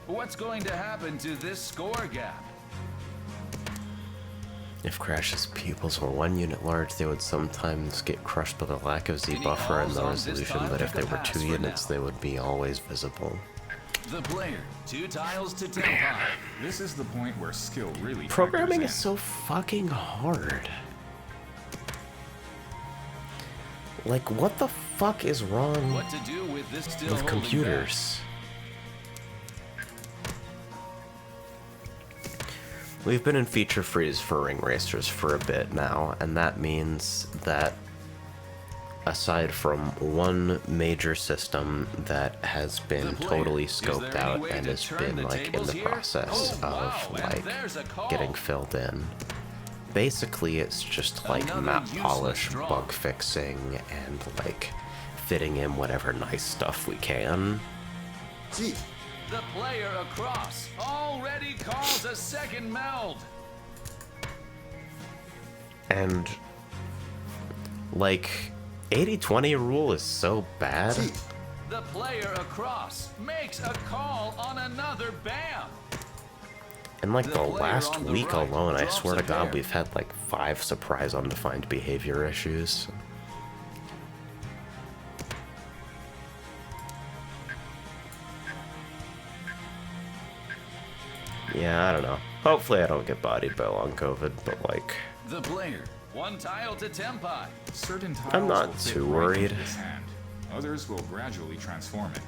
What's going to happen to this score gap? If Crash's pupils were 1 unit large, they would sometimes get crushed by the lack of Z buffer and the calls on this resolution, tile? but if Take they a were pass 2 for units, now. they would be always visible. The player, 2 tiles to 10 high. This is the point where skill really Programming factors is so fucking hard. Like, what the fuck is wrong What to do with this still with holding computers? We've been in feature freeze for ring racers for a bit now, and that means that aside from one major system that has been The player, totally is there scoped any out way and to has turn been the like in tables the here? process Oh, wow, of and like there's a call. getting filled in. Basically, it's just like Another map useless polish, draw. bug fixing, and like fitting in whatever nice stuff we can. The player across already calls a second meld. And like 80-20 rule is so bad. The player across makes a call on another BAM. In like The the player last on the week right alone, I drops swear a to God, pair. we've had like 5 surprise undefined behavior issues. Yeah, I don't know. Hopefully I don't get bodied by long COVID, but like... The player, 1 tile to Tenpai. Certain tiles I'm not will fit too right worried. into this hand. Others will gradually transform it.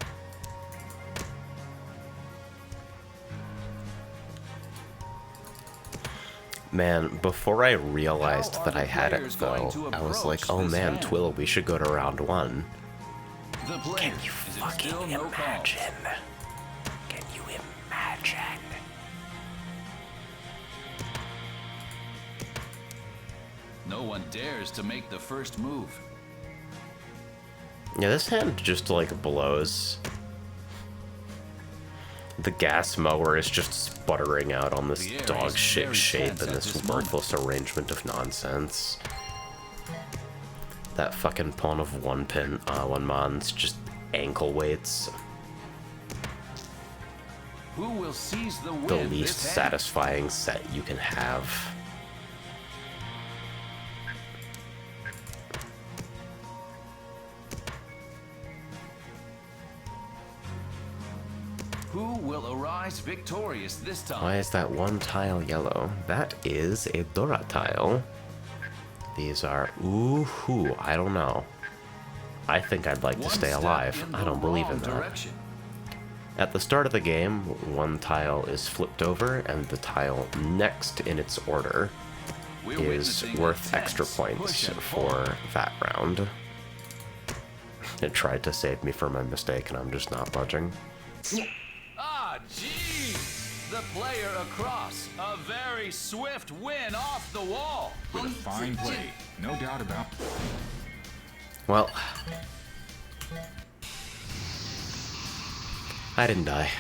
Man, before I realized How that are I the had it players going though, to I was approach like, oh this man, hand? Twill, we should go to round 1. The player, Can you is it fucking still no calls? imagine? Can you imagine? No one dares to make the first move. Yeah, this hand just like blows. The gas mower is just sputtering out on this The air dog is shit very shape tense and at this this worthless arrangement of nonsense. That fucking pawn of 1 pin, 1 mon's just ankle weights. Who will seize the win The this least hand? satisfying set you can have. Who will arise victorious this time? Why is that 1 tile yellow? That is a Dora tile. These are, ooh, I don't know. I think I'd like to One stay step alive. in I the don't believe in wrong that. direction. At the start of the game, 1 tile is flipped over, and the tile next in its order We're is witnessing a worth tense extra points push and pull. for that round. It tried to save me from my mistake, and I'm just not budging. Ah, jeez! The player across. A very swift win off the wall. With a fine play, no doubt about it. Well, I didn't die.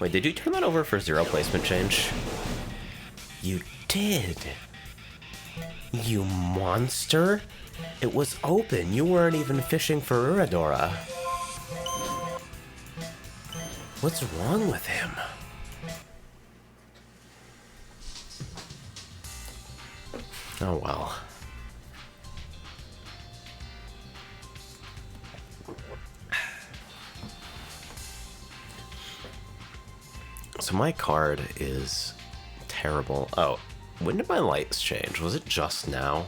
Wait, did you turn that over for 0 placement change? You did. You monster. It was open. You weren't even fishing for Uradora. What's wrong with him? Oh well. So my card is terrible. Oh, when did my lights change? Was it just now?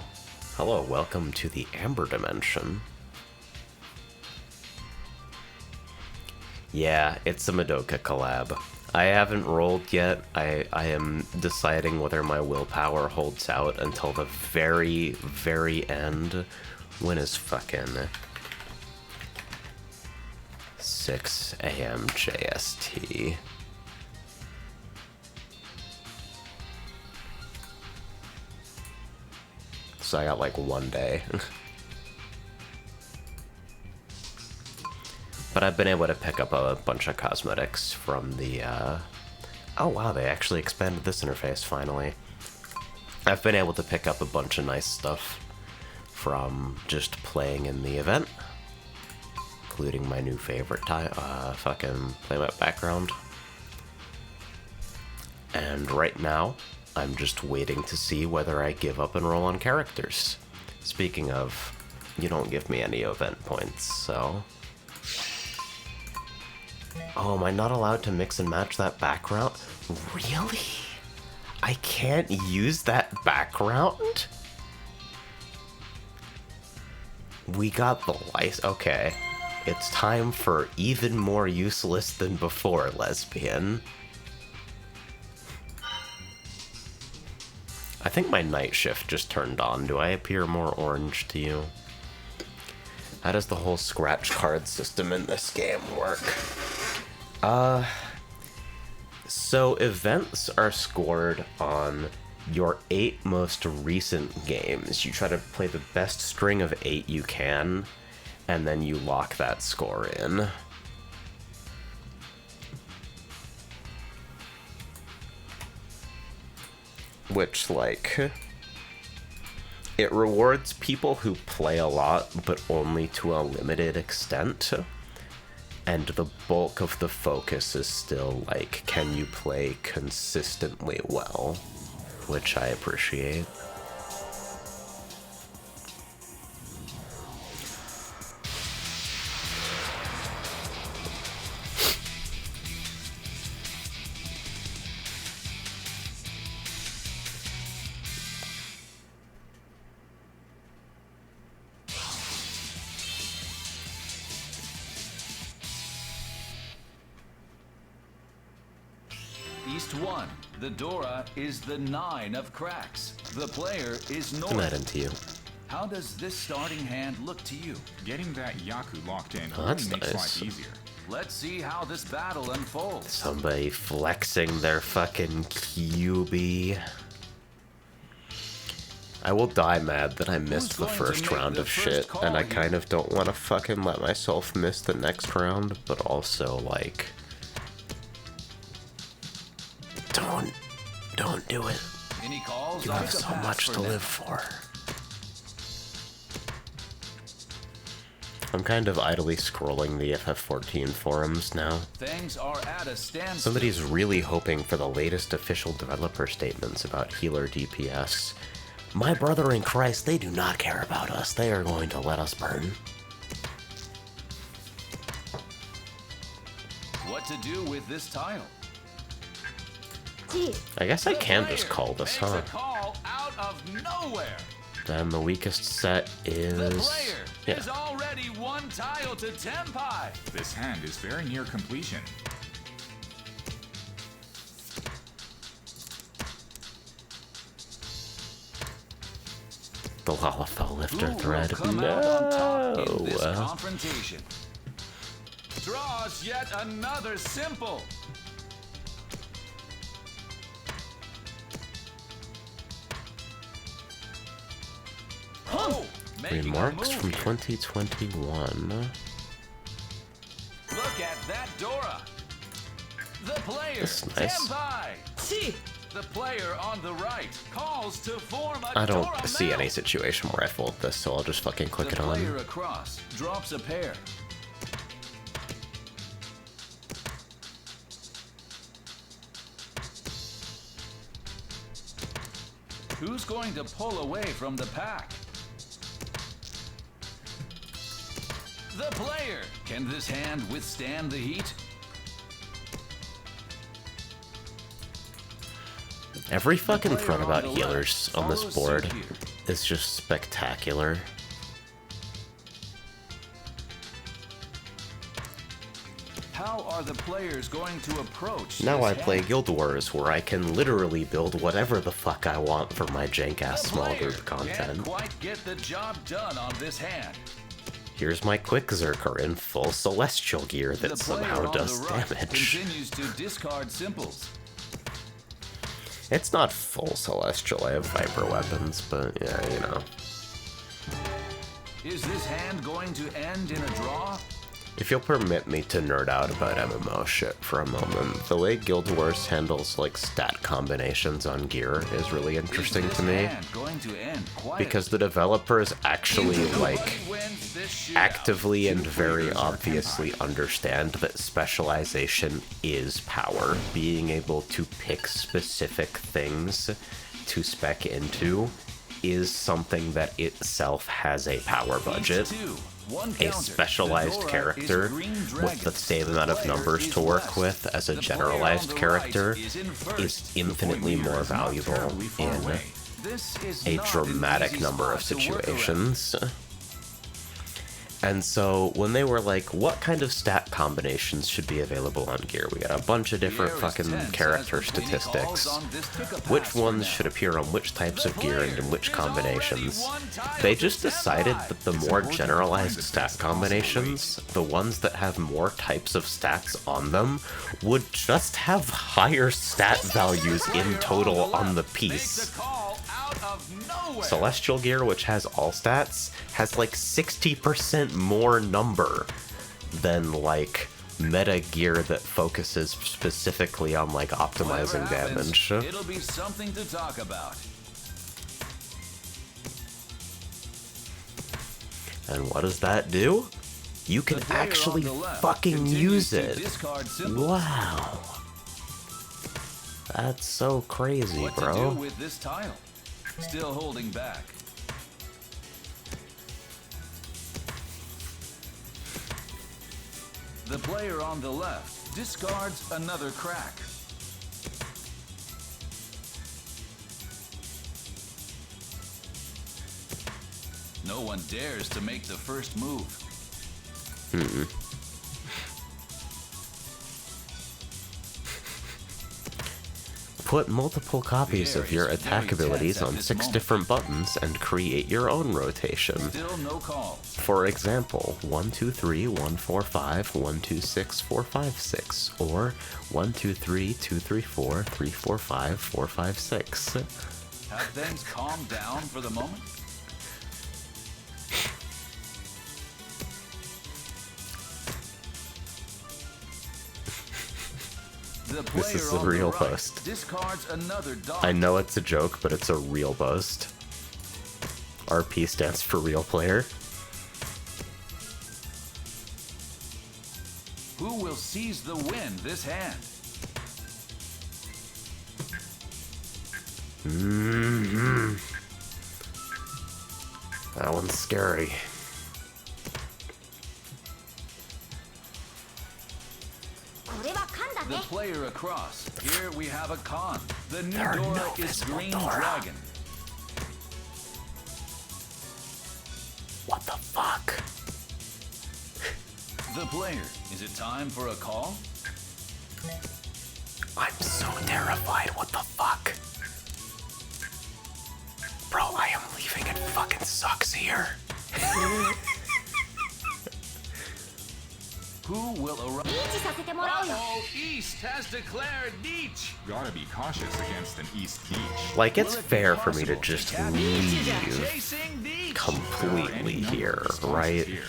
Hello, welcome to the Amber Dimension. Yeah, it's a Madoka collab. I haven't rolled yet. I am deciding whether my willpower holds out until the very, very end. When is fucking 6 a.m. JST? So I got like 1 day. But I've been able to pick up a bunch of cosmetics from the, oh wow, they actually expanded this interface finally. I've been able to pick up a bunch of nice stuff from just playing in the event, including my new favorite fucking playmat background. And right now, I'm just waiting to see whether I give up and roll on characters. Speaking of, you don't give me any event points, so... Oh, am I not allowed to mix and match that background? Really? I can't use that background? We got the license. Okay. It's time for even more useless than before, lesbian. I think my night shift just turned on. Do I appear more orange to you? How does the whole scratch card system in this game work? So events are scored on your 8 most recent games. You try to play the best string of 8 you can, and then you lock that score in. Which, like, it rewards people who play a lot, but only to a limited extent. And the bulk of the focus is still, like, can you play consistently well? Which I appreciate. Faced 1. The Dora is the 9 of cracks. The player is Good North. night into you. How does this starting hand look to you? Getting that Yaku locked in Oh, only that's makes nice. life easier. Let's see how this battle unfolds. Somebody flexing their fucking QB. I will die mad that I missed the going to first make round the of first shit, call and I here? kind of don't want to fucking let myself miss the next round, but also, like... Don't do it. Any calls? You I'll have take a so pass much for to now. live for. I'm kind of idly scrolling the FF14 forums now. Things are at a standstill. Somebody's really hoping for the latest official developer statements about healer DPS. My brother in Christ, they do not care about us. They are going to let us burn. What to do with this tile? I guess I The can player just call this, makes huh? a call out of nowhere. Then the weakest set is... The player yeah. is already 1 tile to Tenpai. This hand is very near completion. The Lalafell lifter Who thread. will come out on top in this No! confrontation? Draws yet another simple. Oh, making a Remarks move from here. 2021. Look at that Dora. The player, That's nice. Tenpai. The player on the right calls to form a I don't Dora see melt. any situation where I fold this, so I'll just fucking click The it on. player across drops a pair. Who's going to pull away from the pack? The player. Can this hand withstand the heat? Every fucking player front on about the left healers on this follows board suit here. is just spectacular. How are the players going to approach Now this I play hand? Guild Wars, where I can literally build whatever the fuck I want for my jank-ass The small player group content. can't quite get the job done on this hand. Here's my Quick Zerker in full Celestial gear that The player somehow on does the right damage. continues to discard simples. It's not full Celestial, I have Viper weapons, but yeah, you know. Is this hand going to end in a draw? If you'll permit me to nerd out about MMO shit for a moment, the way Guild Wars handles like stat combinations on gear is really interesting Is this to me, hand going to end because the developers actually like Nobody wins this shootout. actively and very players are obviously understand that specialization is power. Being able to pick specific things to spec into is something that itself has a power budget. A specialized character with the same amount of numbers to work with as a generalized character is infinitely more valuable in a dramatic number of situations. And so when they were like, what kind of stat combinations should be available on gear? We got a bunch of different fucking character statistics. Which ones should appear on which types of gear and in which combinations? They just decided that the more generalized stat combinations, the ones that have more types of stats on them, would just have higher stat values in total on the piece. Celestial gear, which has all stats, has like 60% more number than like meta gear that focuses specifically on like optimizing damage. It'll be something to talk about. And what does that do? You can The player on actually the left fucking continues use to it. discard symbols. Wow. That's so crazy, What to bro. do with this tile? Still holding back. The player on the left discards another crack. No one dares to make the first move. Put multiple copies of your attack abilities on 6 different buttons and create your own rotation. Still no calls. For example, 1, 2, 3, 1, 4, 5, 1, 2, 6, 4, 5, 6, or 1, 2, 3, 2, 3, 4, 3, 4, 5, 4, 5, 6. Have things calmed down for the moment? This is a real post. Discards another dot. I know it's a joke, but it's a real post. RP stands for real player. Who will seize the win this hand? That one's scary. The player across. Here we have a con. The new There are Dora no is visible Green Dora. Dragon. What the fuck? The player. Is it time for a call? I'm so terrified. What the fuck? Bro, I am leaving. It fucking sucks here. Who will arrive? リーチさせてもらうよ Oh, East has declared Deech. Gotta be cautious against an East Beach. Like, it's Will it be fair for me to possible just catch leave Chasing Deech. completely There are any number here, of responses right? here.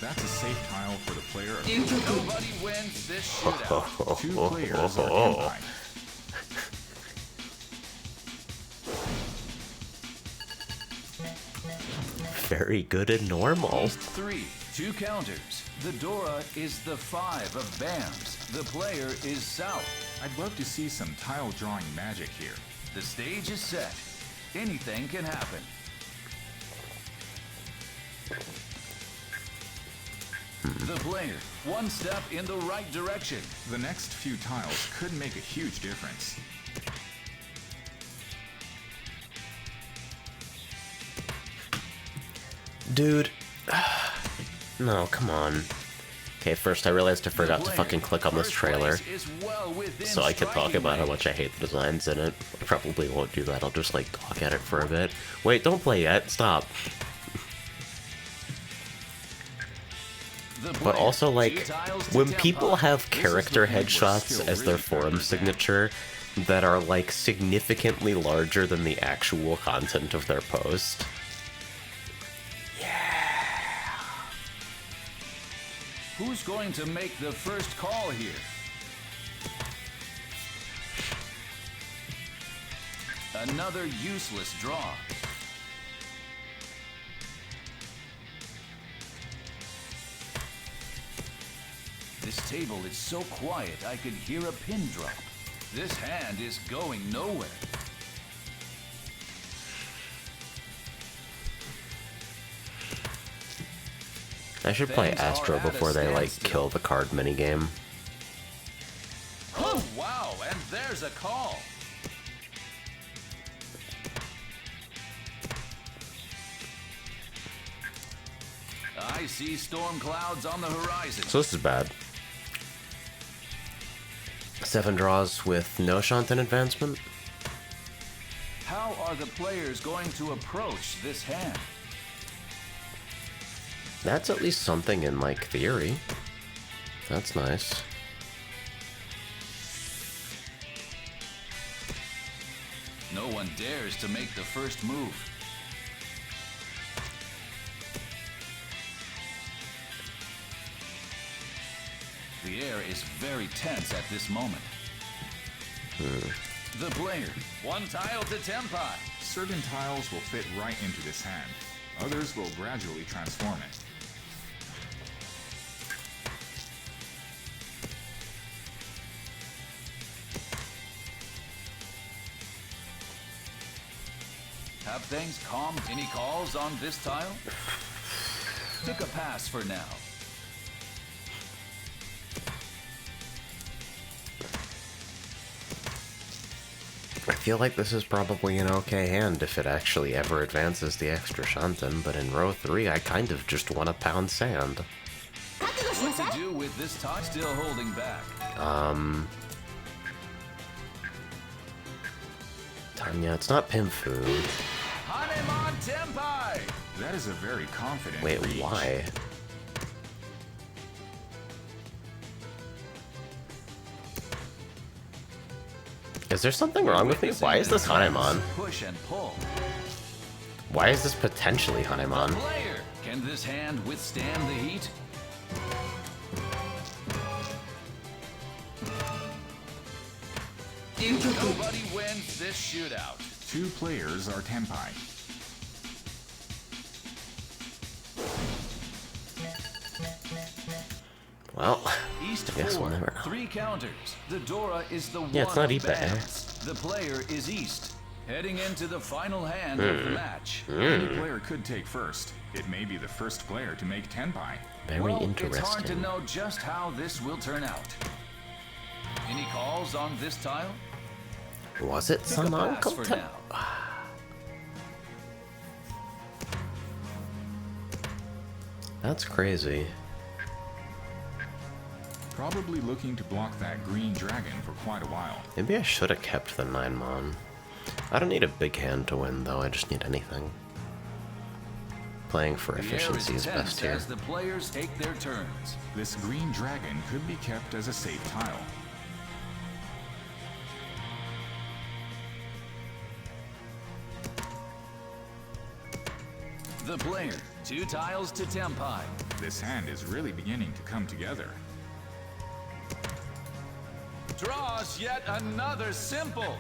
That's a safe tile for the player. Nobody wins this shootout. Two players are in. Very good and normal. East 3, 2 counters. The Dora is the 5 of Bams. The player is South. I'd love to see some tile drawing magic here. The stage is set. Anything can happen. The player, one step in the right direction. The next few tiles could make a huge difference. Dude. No, come on. Okay, first I realized I forgot to fucking click on this trailer, so I could talk about how much I hate the designs in it. I probably won't do that, I'll just like talk at it for a bit. Wait, don't play yet, stop. But also, like, when people have character headshots as their forum signature that are like significantly larger than the actual content of their post, Who's going to make the first call here? Another useless draw. This table is so quiet I could hear a pin drop. This hand is going nowhere. I should play Things are Astro at a before they like standstill. kill the card minigame. Oh, wow, and there's a call. I see storm clouds on the horizon. So this is bad. 7 draws with no Shanten advancement. How are the players going to approach this hand? That's at least something in like theory. That's nice. No one dares to make the first move. The air is very tense at this moment. The player, one tile to Tenpai. Certain tiles will fit right into this hand. Others will gradually transform it. Have things calmed? Any calls on this tile? Took a pass for now. I feel like this is probably an okay hand if it actually ever advances the extra Shanten, but in row 3 I kind of just want to pound sand. 覚悟しな What さ to い do with this tile? Still holding back. Yeah, it's not pimp food. Hanemon Tenpai! That is a very confident Wait, reach. why? Is there something wrong with me? Why is this Hanemon? Push and pull. Why is this potentially The Hanemon? player. Can this hand withstand the heat? Nobody wins this shootout. 2 players are Tenpai. Well, East I guess we'll 4, never know. 3 counters. The Dora is the Yeah, it's one not of Ipe. bands. The player is East. Heading into the final hand of the match. Any player could take first. It may be the first player to make Tenpai. Very Well, it's hard to interesting. know just how this will turn out. Any calls on this tile? Was it Pick a some pass uncle? for now. That's crazy. Probably looking to block that green dragon for quite a while. Maybe I should have kept the 9-mon. I don't need a big hand to win, though. I just need anything. Playing for The air efficiency is tense best here. as the players take their turns. This green dragon could be kept as a safe tile. The player, 2 tiles to Tenpai. This hand is really beginning to come together. Draws yet another simple.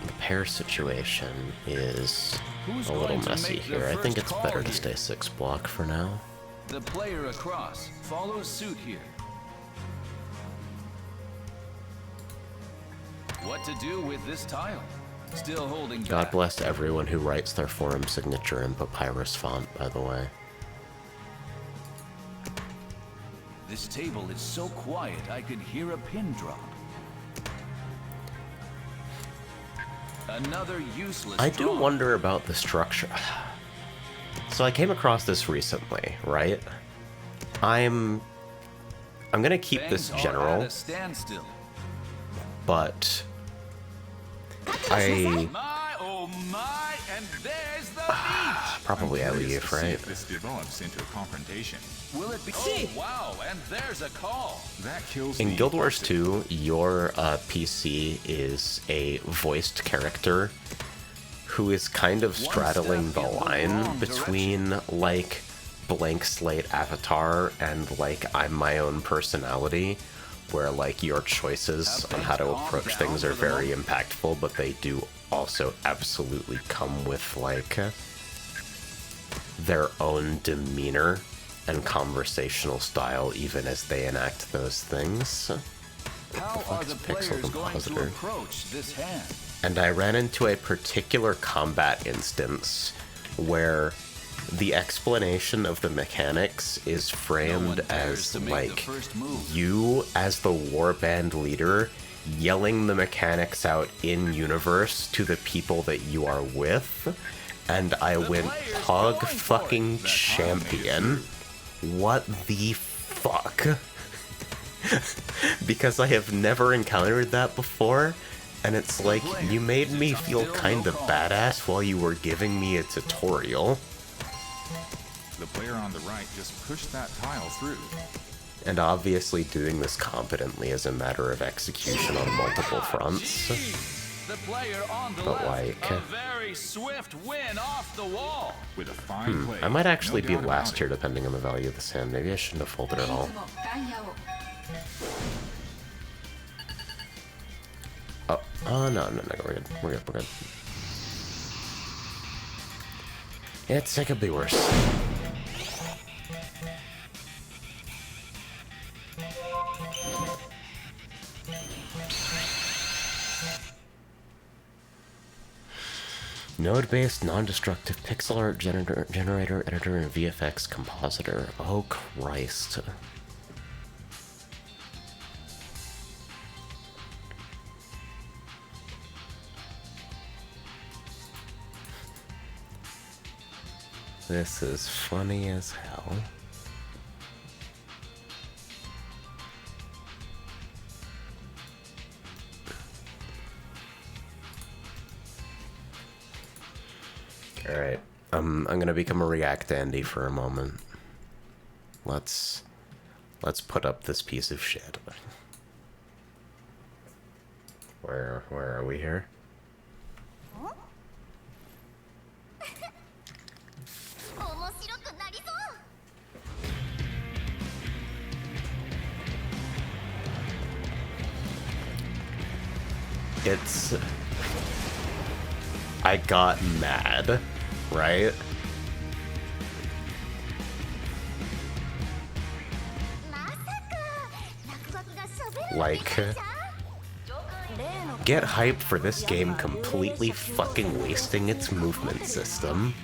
The pair situation is Who's a little going to messy make the here. I think first it's better call to here? stay 6 block for now. The player across follows suit here. What to do with this tile? Still holding God back. bless everyone who writes their forum signature in papyrus font, by the way. This table is so quiet I could hear a pin drop. Another useless I do draw. wonder about the structure. So I came across this recently, right? I'm gonna keep this Things are general, at a standstill. but I My, oh my, and there's the beach! probably I Curious leave, to see right? if this develops into a confrontation. Will it be? Oh, wow, and there's a call. That kills In the Guild Wars impulsive. 2, your PC is a voiced character who is kind of straddling the step in the line wrong between, like, blank slate avatar and, like, I'm my own personality, where, like, your choices on how to approach things are very impactful, but they do also absolutely come with, like, their own demeanor and conversational style even as they enact those things. How fuck are is the Pixel players going to Compositor? approach this hand? And I ran into a particular combat instance where the explanation of the mechanics is No one framed dares as, to make like, the first move. you as the warband leader yelling the mechanics out in universe to the people that you are with, and I went player's hog going for it. fucking That champion. What the fuck? Because I have never encountered that before, and it's like, you made me feel kind of badass while you were giving me a tutorial. The player on the right just pushed that tile through. And obviously doing this competently is a matter of execution on multiple fronts. Jeez. The player on the But, left, like, a very swift win off the wall. With a fine play. I might actually no be doubt about last it. here depending on the value of this hand. Maybe I shouldn't have folded at all. Oh, no, we're good. We're good. It could be worse. Node-based, non-destructive pixel art generator, editor, and VFX compositor. Oh, Christ. This is funny as hell. Alright, I'm gonna become a React Andy for a moment. Let's put up this piece of shit. Where are we here? It's... I got mad, right? Like, get hyped for this game completely fucking wasting its movement system.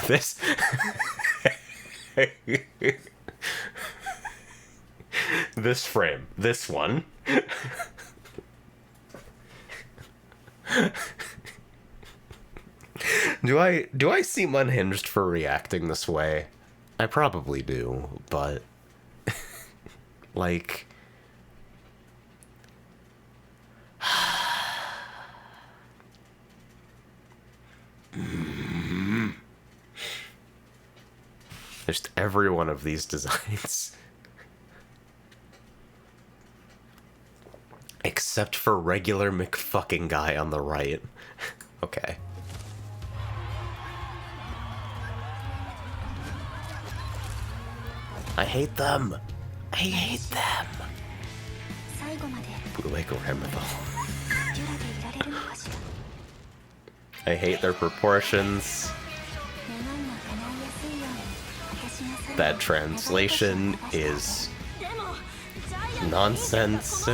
This... this frame. This one. Do I seem unhinged for reacting this way? I probably do, but... like... Just every one of these designs. Except for regular McFucking guy on the right. Okay. I hate them. I hate them. Bootleg Grandmother. I hate their proportions. That translation is nonsense.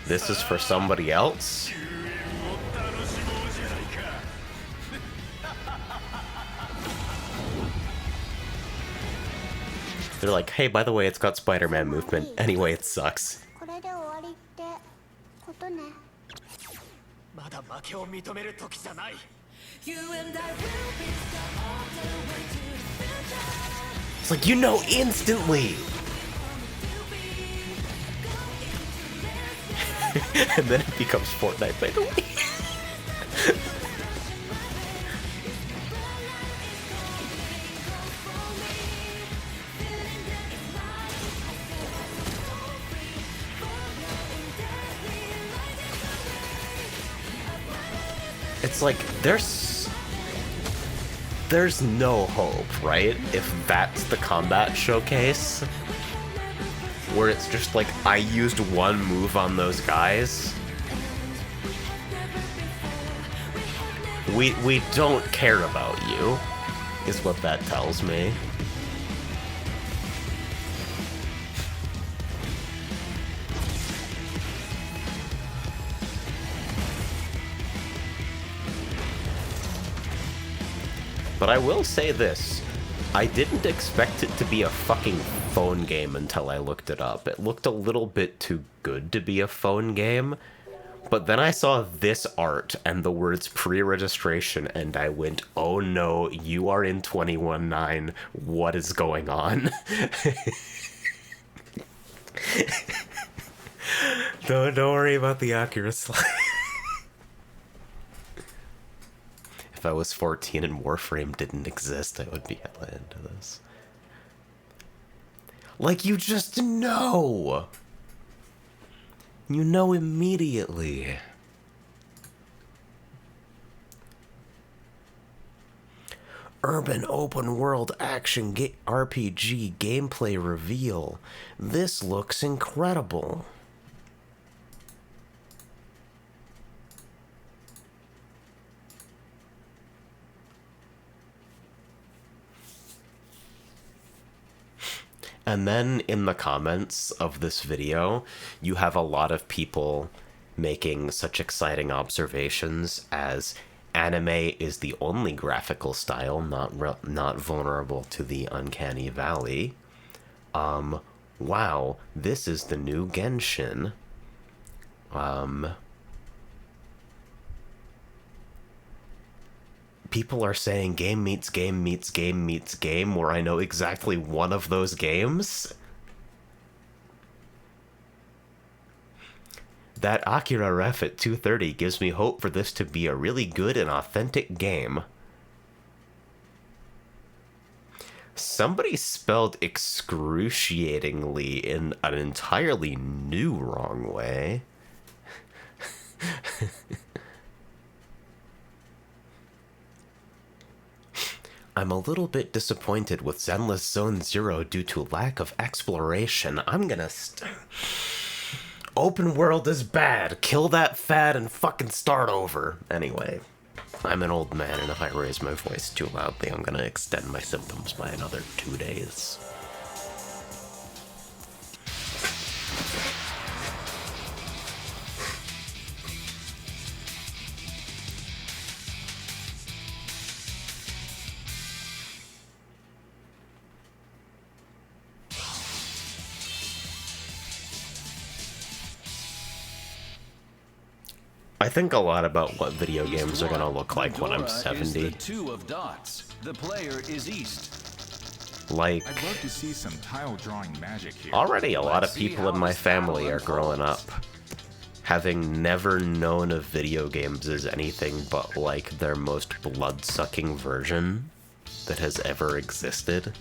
This is for somebody else? They're like, hey, by the way, it's got Spider-Man movement. Anyway, it sucks. It's like, you know instantly! And then it becomes Fortnite, by the way. It's like, there's no hope, right? If that's the combat showcase, where it's just like, I used one move on those guys. We don't care about you, is what that tells me. But I will say this, I didn't expect it to be a fucking phone game until I looked it up. It looked a little bit too good to be a phone game, but then I saw this art and the words pre-registration and I went, oh no, you are in 21.9, what is going on? Don't worry about the accuracy. If I was 14 and Warframe didn't exist, I would be hella into this. Like, you just know! You know immediately. Urban open world action RPG gameplay reveal. This looks incredible. And then in the comments of this video, you have a lot of people making such exciting observations as, anime is the only graphical style not vulnerable to the uncanny valley. Wow, this is the new Genshin. People are saying game meets game meets game meets game, where I know exactly one of those games. That Akira ref at 2:30 gives me hope for this to be a really good and authentic game. Somebody spelled excruciatingly in an entirely new wrong way. I'm a little bit disappointed with Zenless Zone Zero due to lack of exploration. I'm gonna open world is bad. Kill that fad and fucking start over. Anyway, I'm an old man, and if I raise my voice too loudly, I'm gonna extend my symptoms by another 2 days. I think a lot about what video games are gonna look like when I'm 70. The 2 of dots. The player is east. Like, I'd love to see some tile drawing magic here. already a lot of people in my family are growing up having never known of video games as anything but like their most blood-sucking version that has ever existed.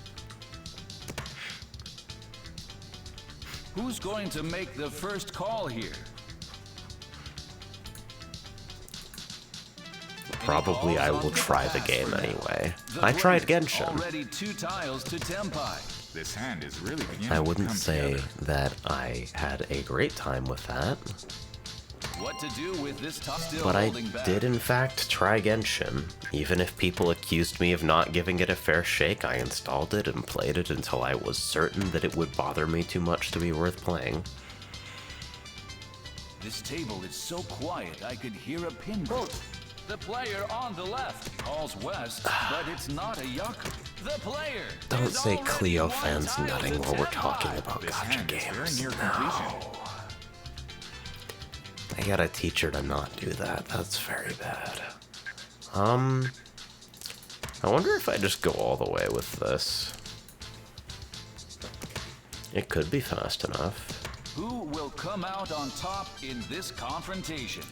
Who's going to make the first call here? Probably I will try the game anyway. I tried Genshin. Already 2 tiles to Tempai. This hand is really beginning I to wouldn't come say together. that I had a great time with that, What to do with this top still but I holding back. did in fact try Genshin. Even if people accused me of not giving it a fair shake, I installed it and played it until I was certain that it would bother me too much to be worth playing. This table is so quiet I could hear a pin drop. The player on the left calls west, but it's not a Yaku. The player Don't is say already Cleo 1 fans tile nutting to while we're Tempai. talking about This gacha hand is very games. near completion. I gotta teach her to not do that. That's very bad. I wonder if I just go all the way with this. It could be fast enough. Who will come out on top in this confrontation?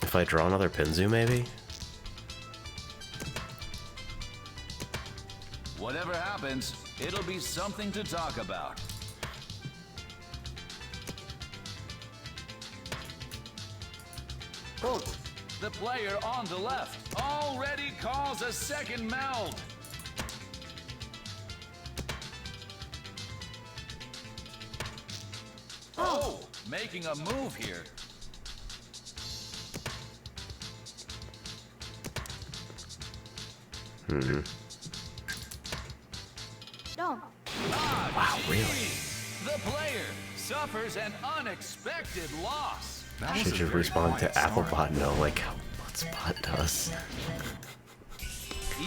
If I draw another Pinzu, maybe? Whatever happens, it'll be something to talk about. The player on the left already calls a second meld. Oh, making a move here. Wow, really? The player suffers an unexpected loss. That was Should a you very respond to quiet start. Applebot? No, like how Bloodspot does.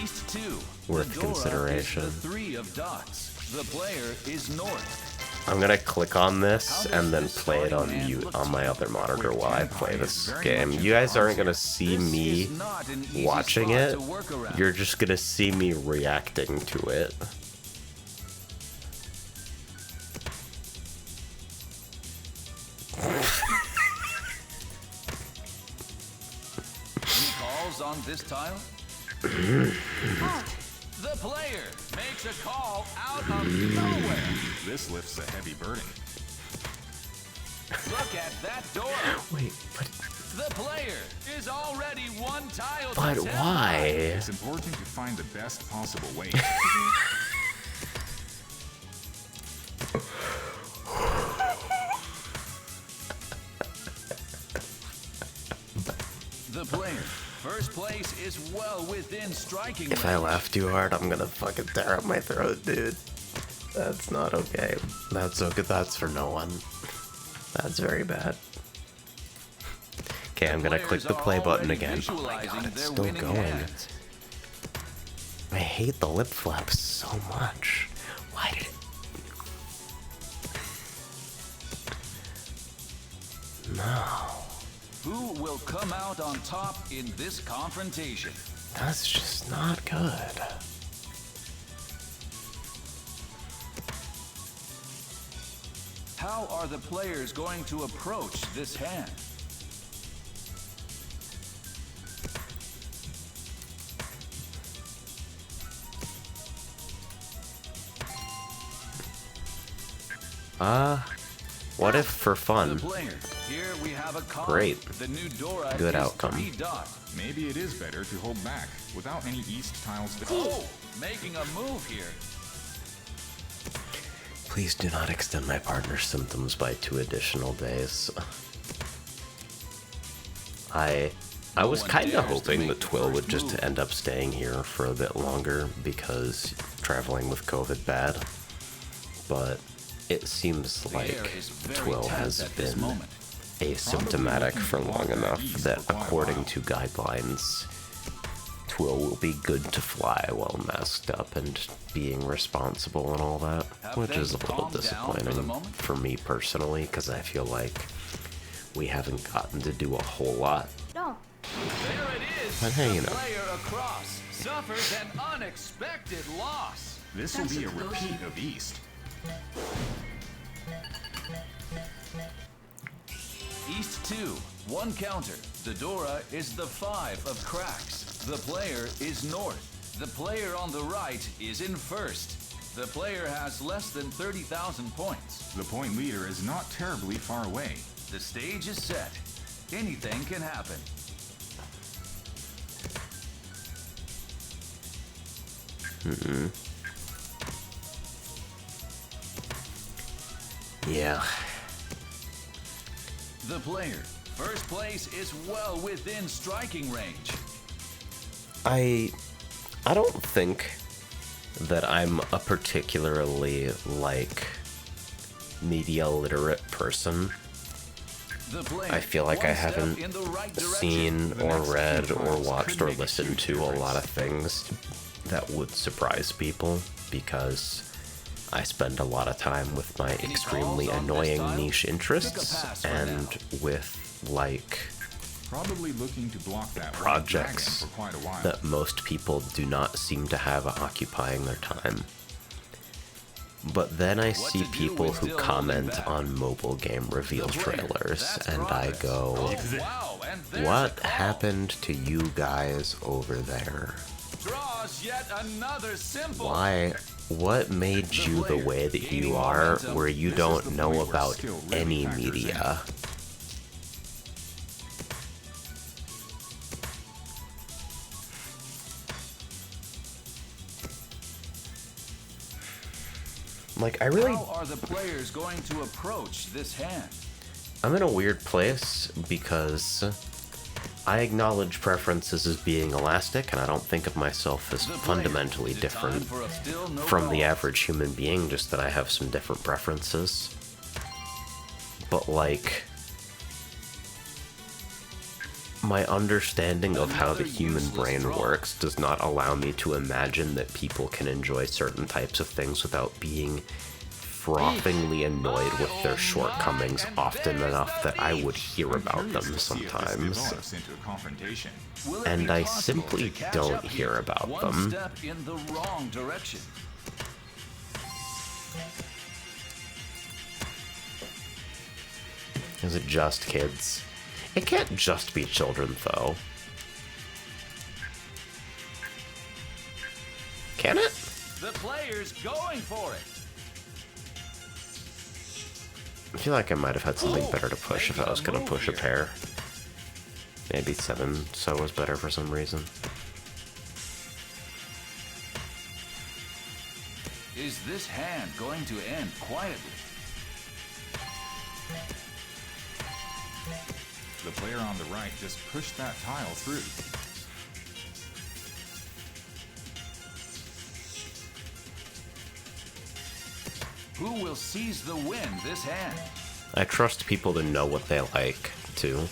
East 2. Worth The Dora consideration. Is the 3 of dots. The player is north. I'm gonna click on this and then play it on mute on my other monitor while I play this game. You guys aren't gonna see This me is not an easy watching spot it. to work around. You're just gonna see me reacting to it. Any calls on this tile? The player makes a call out of nowhere. This lifts a heavy burden. Look at that door. Wait, but The player is already 1 tile to but 10. why? It's important to find the best possible way. The player. First place is well within striking If I range. laugh too hard, I'm gonna fucking tear up my throat, dude. That's not okay. That's so good. That's for no one. That's very bad. Okay, I'm gonna click the play button again. Oh my god, it's still going. I hate the lip flaps so much. Why did it... No. Who will come out on top in this confrontation? That's just not good. How are the players going to approach this hand? What if for fun? The player. Here we have a card. Great. The new Dora Good is outcome. 3 dot. Maybe it is better to hold back without any east tiles. Oh, making a move here. Please do not extend my partner's symptoms by 2 additional days. I was kind of hoping that Twill would just end up staying here for a bit longer because traveling with COVID bad, but it seems like Twill has been asymptomatic for long enough that according to guidelines, Twill will be good to fly while masked up and being responsible and all that, which is a little disappointing for me personally because I feel like we haven't gotten to do a whole lot. No. There it is. But hey, you The know. player across suffers an unexpected loss. This will be a repeat of east. East 2, 1 counter. The Dora is the 5 of cracks. The player is north. The player on the right is in first. The player has less than 30,000 points. The point leader is not terribly far away. The stage is set. Anything can happen. Yeah. The player. First place is well within striking range. I don't think that I'm a particularly, like, media literate person. The player, I feel like I one step haven't in the right direction. seen The or next read few or tiles watched could or make a listened huge to a lot of difference. things that would surprise people because I spend a lot of time with my extremely calls on this annoying tile? niche Pick a interests pass for and now. with, like, Probably looking to block that white projects dragon for quite a while. that most people do not seem to have occupying their time. But then I see to do people with who still comment holding back. on mobile game reveal The player, trailers, that's and I progress. go, Oh, wow, and there's a what call. happened to you guys over there? Draws yet another symbol. Why? What made you the way that you are, where you This is don't the know point where about skill really any factors in. media? Like, I really, How are the players going to approach this hand? I'm in a weird place because I acknowledge preferences as being elastic, and I don't think of myself as The player, fundamentally is it different time for a still no from the call? average human being, just that I have some different preferences. But, like, my understanding of how the Another human useless brain draw. works does not allow me to imagine that people can enjoy certain types of things without being frothingly annoyed with their shortcomings often enough that I would hear I'm about curious them to see if this sometimes. develops into a confrontation. Will it And be I possible simply to catch don't up hear here? about One them. step in the wrong direction. Is it just kids? It can't just be children, though. Can it? The player's going for it. I feel like I might have had something better to push if I was gonna push a pair. Maybe 7 so was better for some reason. Is this hand going to end quietly? The player on the right just pushed that tile through. Who will seize the win this hand? I trust people to know what they like, too.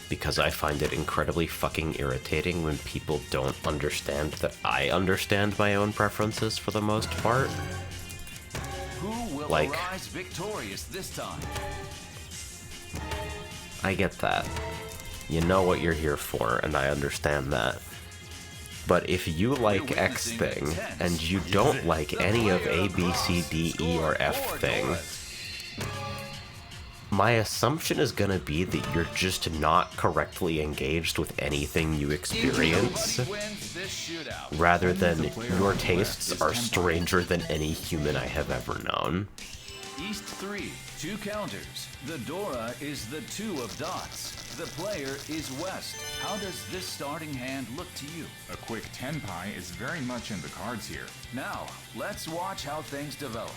because I find it incredibly fucking irritating when people don't understand that I understand my own preferences for the most part. Who will Like- arise victorious this time? I get that. You know what you're here for, and I understand that. But if you like X thing, and you don't like any of A, B, C, D, E, or F thing, my assumption is gonna be that you're just not correctly engaged with anything you experience, Wins this shootout. rather than your tastes are stranger than any human I have ever known. East 3, 2 counters. The Dora is the 2 of dots. The player is West. How does this starting hand look to you? A quick 10 pie is very much in the cards here. Now, let's watch how things develop.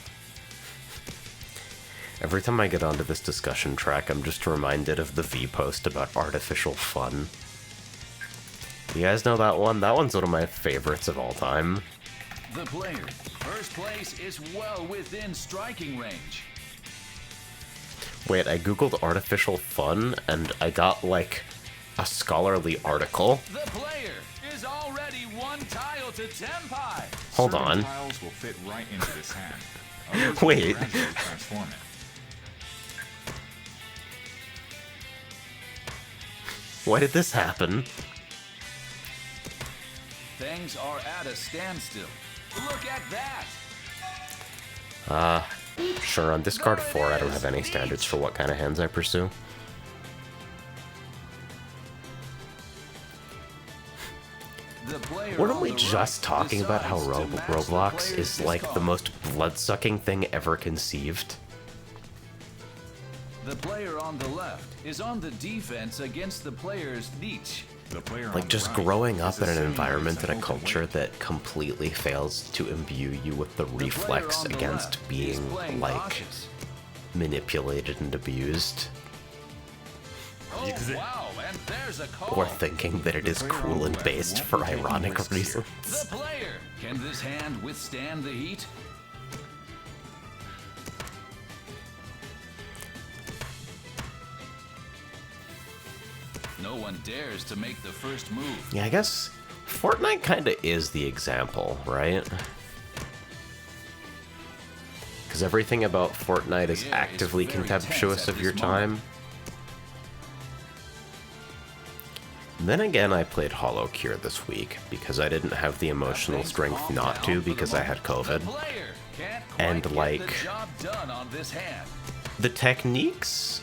Every time I get onto this discussion track, I'm just reminded of the V post about artificial fun. You guys know that one? That one's one of my favorites of all time. The player, first place, is well within striking range. Wait, I googled artificial fun, and I got, like, a scholarly article. The player is already 1 tile to Tenpai. Hold Certain on. tiles will fit right into this hand. Others will Wait. gradually transform it. Why did this happen? Things are at a standstill. Look at that. Sure, on discard 4, I don't have any standards for what kind of hands I pursue. The player Weren't on we the just right talking about how decides to match the Roblox player's is like the discard. most blood-sucking thing ever conceived? The player on the left is on the defense against the player's riichi. The player on Like, the just right growing is up in an assuming environment it's and a an open culture weight. that completely fails to imbue you with the The player reflex on the against left is being, playing like, cautious. manipulated and abused, Oh, wow, and there's a call. or thinking that it is cool and based for ironic reasons. The player. Can this hand withstand the heat? No one dares to make the first move. Yeah, I guess Fortnite kinda is the example, right? Because everything about Fortnite is Yeah, it's actively very contemptuous tense of at your this time. moment. Then again, I played Hollow Cure this week because I didn't have the emotional Things strength calm not down to for the because I had moment. COVID. The player can't quite And, get like, the job done on this hand. The techniques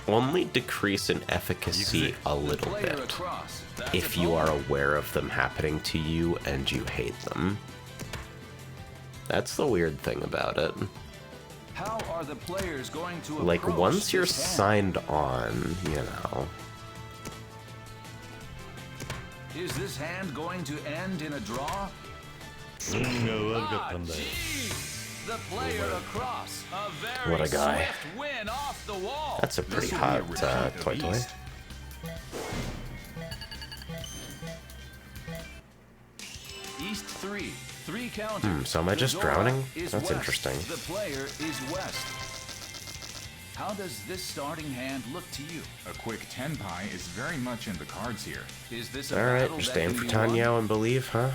only decrease in efficacy a The little player bit across. That's if a you are bonus. aware of them happening to you and you hate them. That's the weird thing about it. How are the players going to Like, approach once you're this hand? signed on, you know. Is this hand going to end in a draw? The player across. A very What a guy. swift win off the wall. That's a pretty This will be a hot repeat of toy toy. East. East 3, 3 counters. So am I The just Dora drowning? is That's west. interesting. The player is West. How does this starting hand look to you? A quick 10 pie is very much in the cards here. Is this a Alright, battle just that aim can for be won? Tanyao and believe, huh?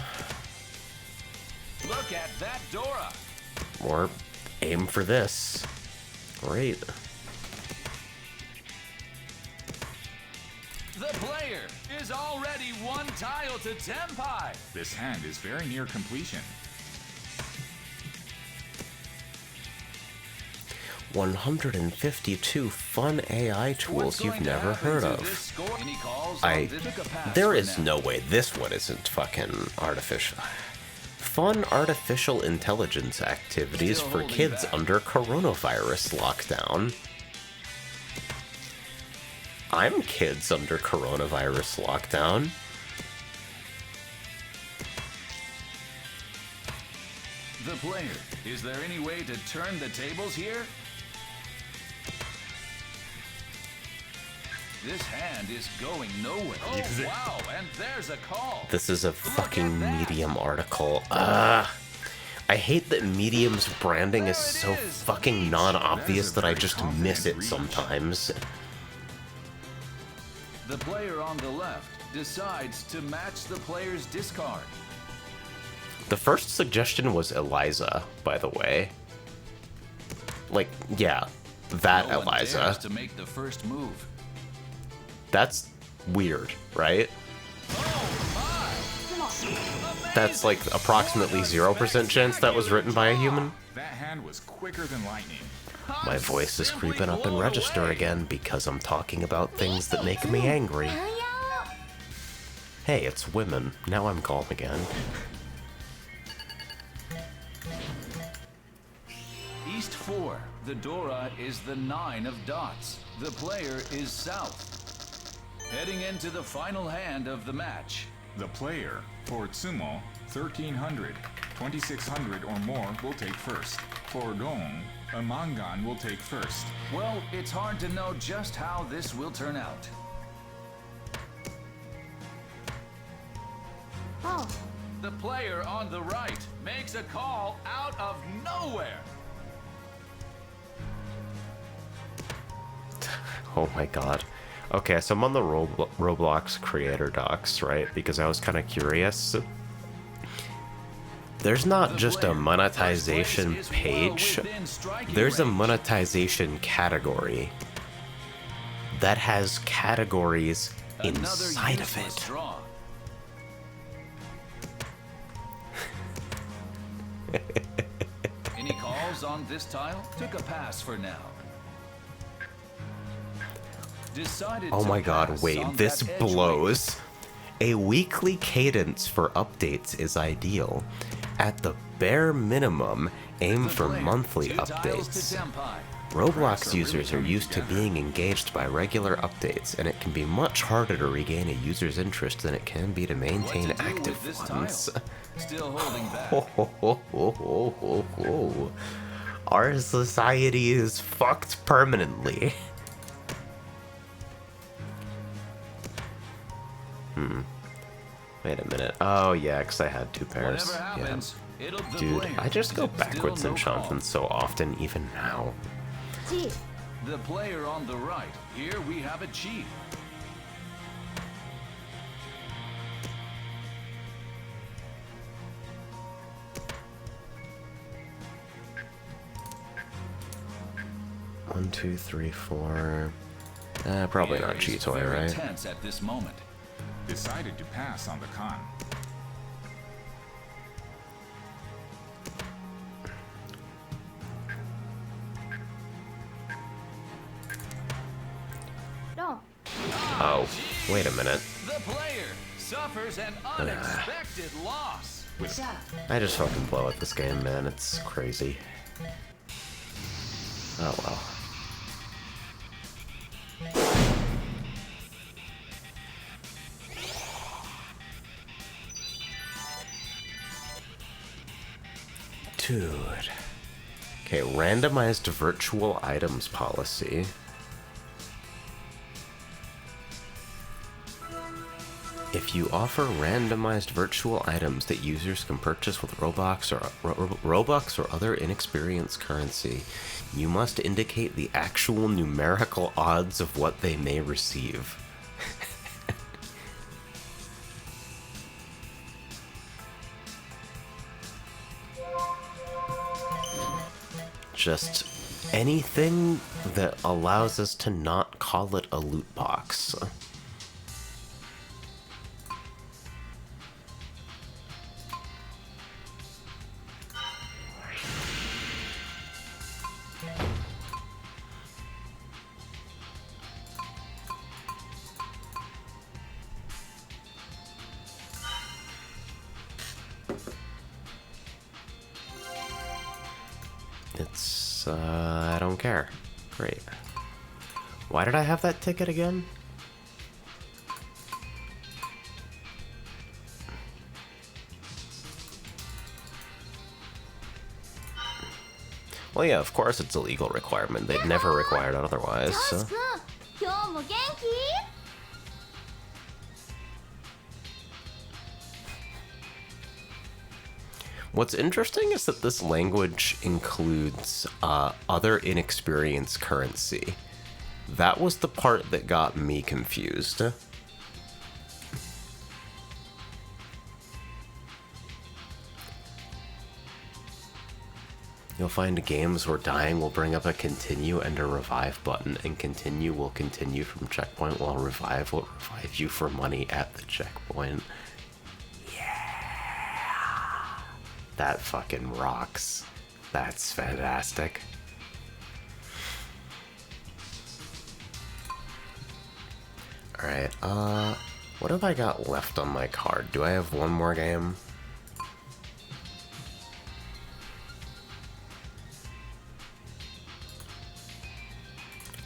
Look at that Dora. Or aim for this. Great. The player is already 1 tile to Tenpai. This hand is very near completion. 152 fun AI What's tools going you've to never happen heard to of. this score? Any calls I. on this? Took a pass There for is now. no way this one isn't fucking artificial. Fun artificial intelligence activities Still for holding kids back. under coronavirus lockdown. I'm kids under coronavirus lockdown. The player. Is there any way to turn the tables here? This hand is going nowhere. Oh, wow, and there's a call. This is a fucking that. Medium article. I hate that Medium's branding is so fucking non-obvious that I just miss it sometimes. The player on the left decides to match the player's discard. The first suggestion was Eliza, by the way. Like, yeah, that No one Eliza. dares to make the first move. That's weird, right? That's like approximately 0% chance that was written by a human. That hand was quicker than lightning. My voice is creeping up in register again because I'm talking about things that make me angry. Hey, it's women. Now I'm calm again. East 4. The Dora is the 9 of dots. The player is south. Heading into the final hand of the match. The player, for Tsumo, 1300, 2600 or more will take first. For Gong, a Mangan will take first. Well, it's hard to know just how this will turn out. Oh, The player on the right makes a call out of nowhere. Oh my god. Okay, so I'm on the Roblox creator docs, right? Because I was kind of curious. There's not just a monetization page, there's a monetization category that has categories inside of it. Any calls on this tile? Took a pass for now. Decided Oh to my god, pass wait, on this that edge blows. A weekly cadence for updates is ideal. At the bare minimum, aim The for player, monthly 2 tiles to updates. Tenpai. Roblox are users really are used to coming being engaged by regular updates, and it can be much harder to regain a user's interest than it can be to maintain What to do active with this ones. tile? Still holding back. Ho, ho, ho, ho, ho, ho, ho. Our society is fucked permanently. Wait a minute. Oh yeah, because I had two pairs. Whatever Yeah. happens, it'll the Dude, player. I just go Still backwards no in call. Shantan so often, even now. G. The player on the right. Here we have a cheat. One, two, three, four. Probably Player not is Cheetoy, very right? tense at this moment. Decided to pass on the con. Ron. Oh, wait a minute. The player suffers an unexpected loss. I just fucking blow at this game, man. It's crazy. Oh well. Dude. Okay, randomized virtual items policy. If you offer randomized virtual items that users can purchase with Robux or other inexperienced currency, you must indicate the actual numerical odds of what they may receive. Just anything that allows us to not call it a loot box. It's, I don't care. Great. Why did I have that ticket again? Well, yeah, of course it's a legal requirement. They'd never required it otherwise, so. 君今日も元気 What's interesting is that this language includes other inexperienced currency, That was the part that got me confused. You'll find games where dying will bring up a continue and a revive button, and continue will continue from checkpoint while revive will revive you for money at the checkpoint. Yeah! That fucking rocks. That's fantastic. Alright, what have I got left on my card? Do I have one more game?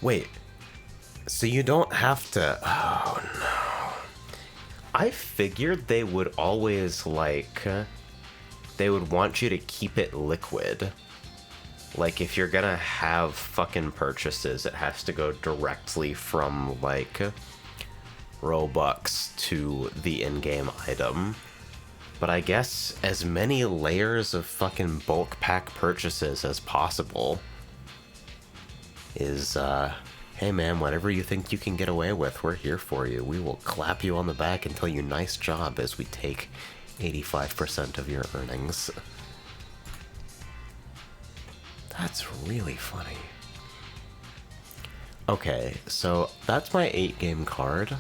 Wait, so you don't have to... Oh, no. I figured they would always, like... They would want you to keep it liquid. Like, if you're gonna have fucking purchases, it has to go directly from, like, Robux to the in-game item. But I guess as many layers of fucking bulk pack purchases as possible is, hey man, whatever you think you can get away with, we're here for you. We will clap you on the back and tell you nice job as we take 85% of your earnings. That's really funny. Okay, so that's my 8-game card.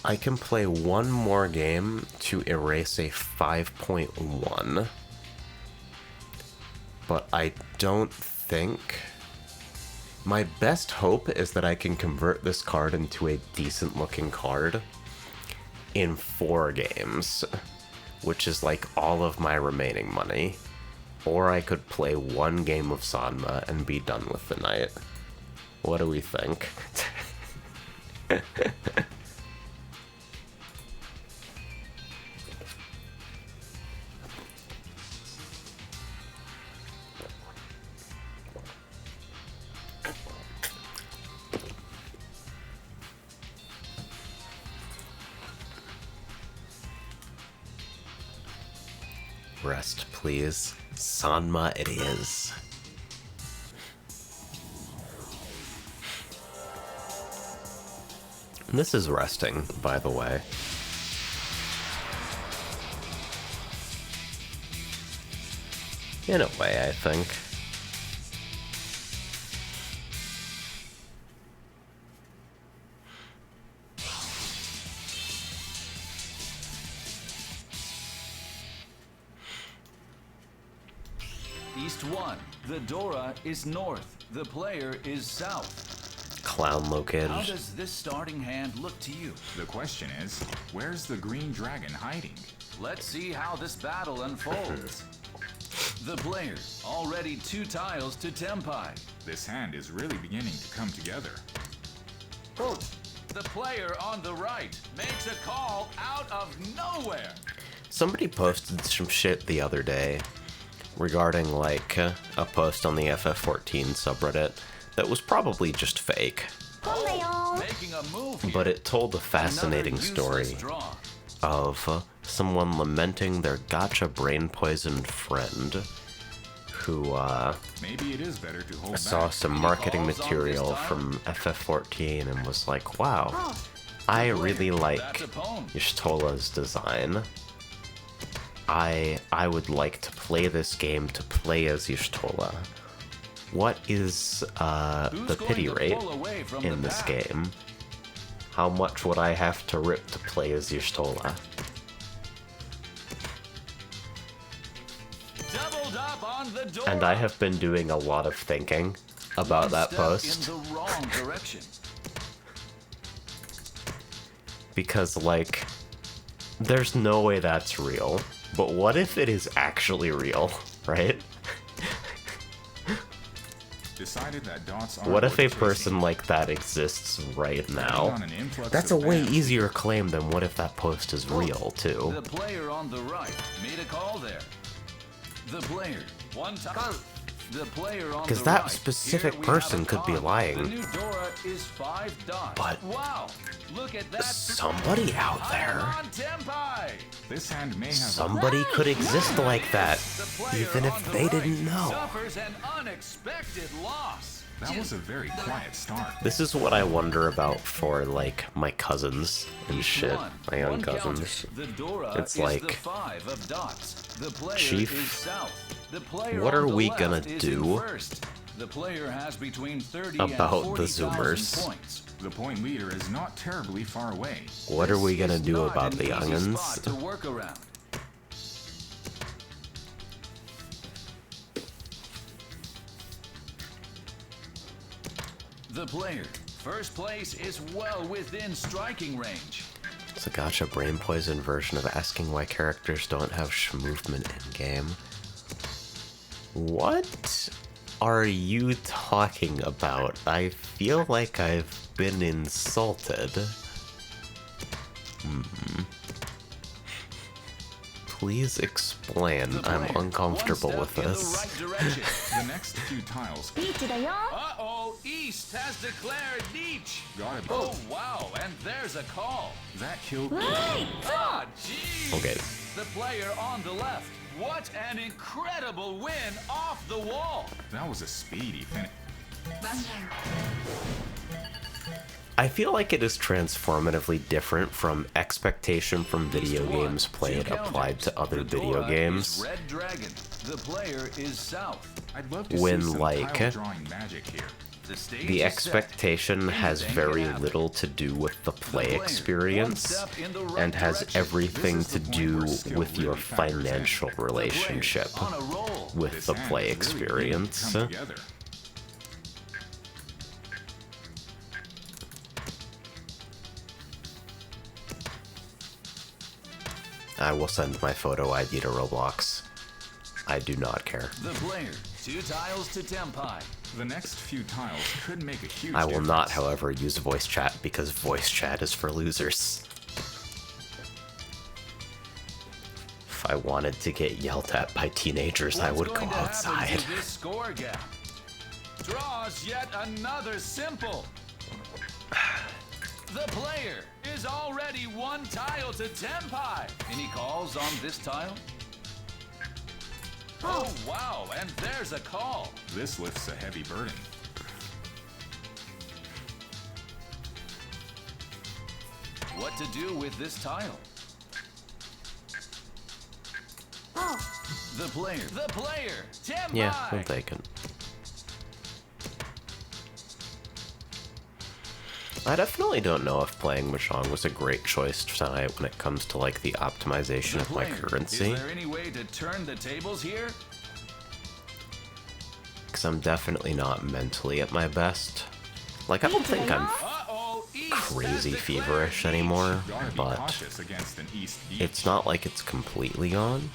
I can play one more game to erase a 5.1, but I don't think... My best hope is that I can convert this card into a decent looking card in 4 games, which is like all of my remaining money. Or I could play 1 game of Sanma and be done with the night. What do we think? Rest, please. Sanma it is. And this is resting, by the way. In a way, I think. East 1. The Dora is north. The player is south. Clown How located. does this starting hand look to you? The question is, where's the green dragon hiding? Let's see how this battle unfolds. The player, already 2 tiles to Tempai. This hand is really beginning to come together. The player on the right makes a call out of nowhere. Somebody posted some shit the other day regarding, like, a post on the FF14 subreddit that was probably just fake. Making a move here. But it told a fascinating Another story useless draw. of someone lamenting their gacha brain-poisoned friend who Maybe it is better to hold saw back. some marketing calls on material this from FF14 and was like, wow, I really like That's a poem. Y'shtola's design. I would like to play this game to play as Y'shtola. What is the pity going to rate pull away from in the this pack? game? How much would I have to rip to play as Y'shtola? Doubled up on the door. And I have been doing a lot of thinking about that Step post, in the wrong direction. because, like, there's no way that's real. But what if it is actually real, right? Decided that dots are What if a worth chasing. person like that exists right now? On an influx That's a of way fans. easier claim than what if that post is real, too. The player on the right made a call there. The player, 1 time. The player on the right. Because that specific Here we have person a could be con. lying. The new Dora is 5 dots. But wow, look at that. somebody out there, On Tenpai. This hand may have somebody could exist like that, The player even on if the they right didn't know. suffers an unexpected loss. That was a very quiet start. This is what I wonder about for, like, my cousins and shit. One. My young One counter. cousins. The Dora It's is like, the 5 of dots. The player Chief, is south. The player what on are the we left gonna is in do first. The player has between 30 about and the 40,000 Zoomers? points. The point leader is not terribly far away. What are we This gonna is do not about an the easy youngins? spot to work around. The player, first place, is well within striking range. It's a gotcha brain poison version of asking why characters don't have movement in game. What are you talking about? I feel like I've been insulted. Please explain. The I'm player, uncomfortable one with step in this. the right direction. The next few tiles リーチだよ Uh-oh, East has declared Nietzsche. got it. Oh, wow, and there's a call. That killed. わーい Ah, jeez. Okay. The player on the left. What an incredible win off the wall. That was a speedy finish. I feel like it is transformatively different from expectation from video East one, games played two applied to counters. other The video Dora games. is Red Dragon. The player is south. I'd love to When, see some like, tile drawing magic here. The stage The is set. expectation has Anything very can happen. little to do with the play player, experience one step in the right and has direction. everything This is to the point do where skill with your really factors in. financial The player relationship on a roll. with This the hand play is really beginning to experience. come together. I will send my photo ID to Roblox. I do not care. The player, 2 tiles to Tenpai. The next few tiles could make a huge I will difference. not, however, use voice chat because voice chat is for losers. If I wanted to get yelled at by teenagers, I What's would go going to happen outside. to this score gap? Draws yet another simple. The player is already 1 tile to Tenpai. Any calls on this tile? Oh, wow, and there's a call. This lifts a heavy burden. What to do with this tile? The player, Tenpai. Yeah, we'll take it. I definitely don't know if playing Mahjong was a great choice tonight when it comes to like the optimization The of my player, currency. Is there any way to turn the tables here? Because I'm definitely not mentally at my best. Like, I don't think I'm Uh-oh, East crazy has declared feverish Nietzsche. anymore, Gotta be but cautious against an East Beach. it's not like it's completely gone.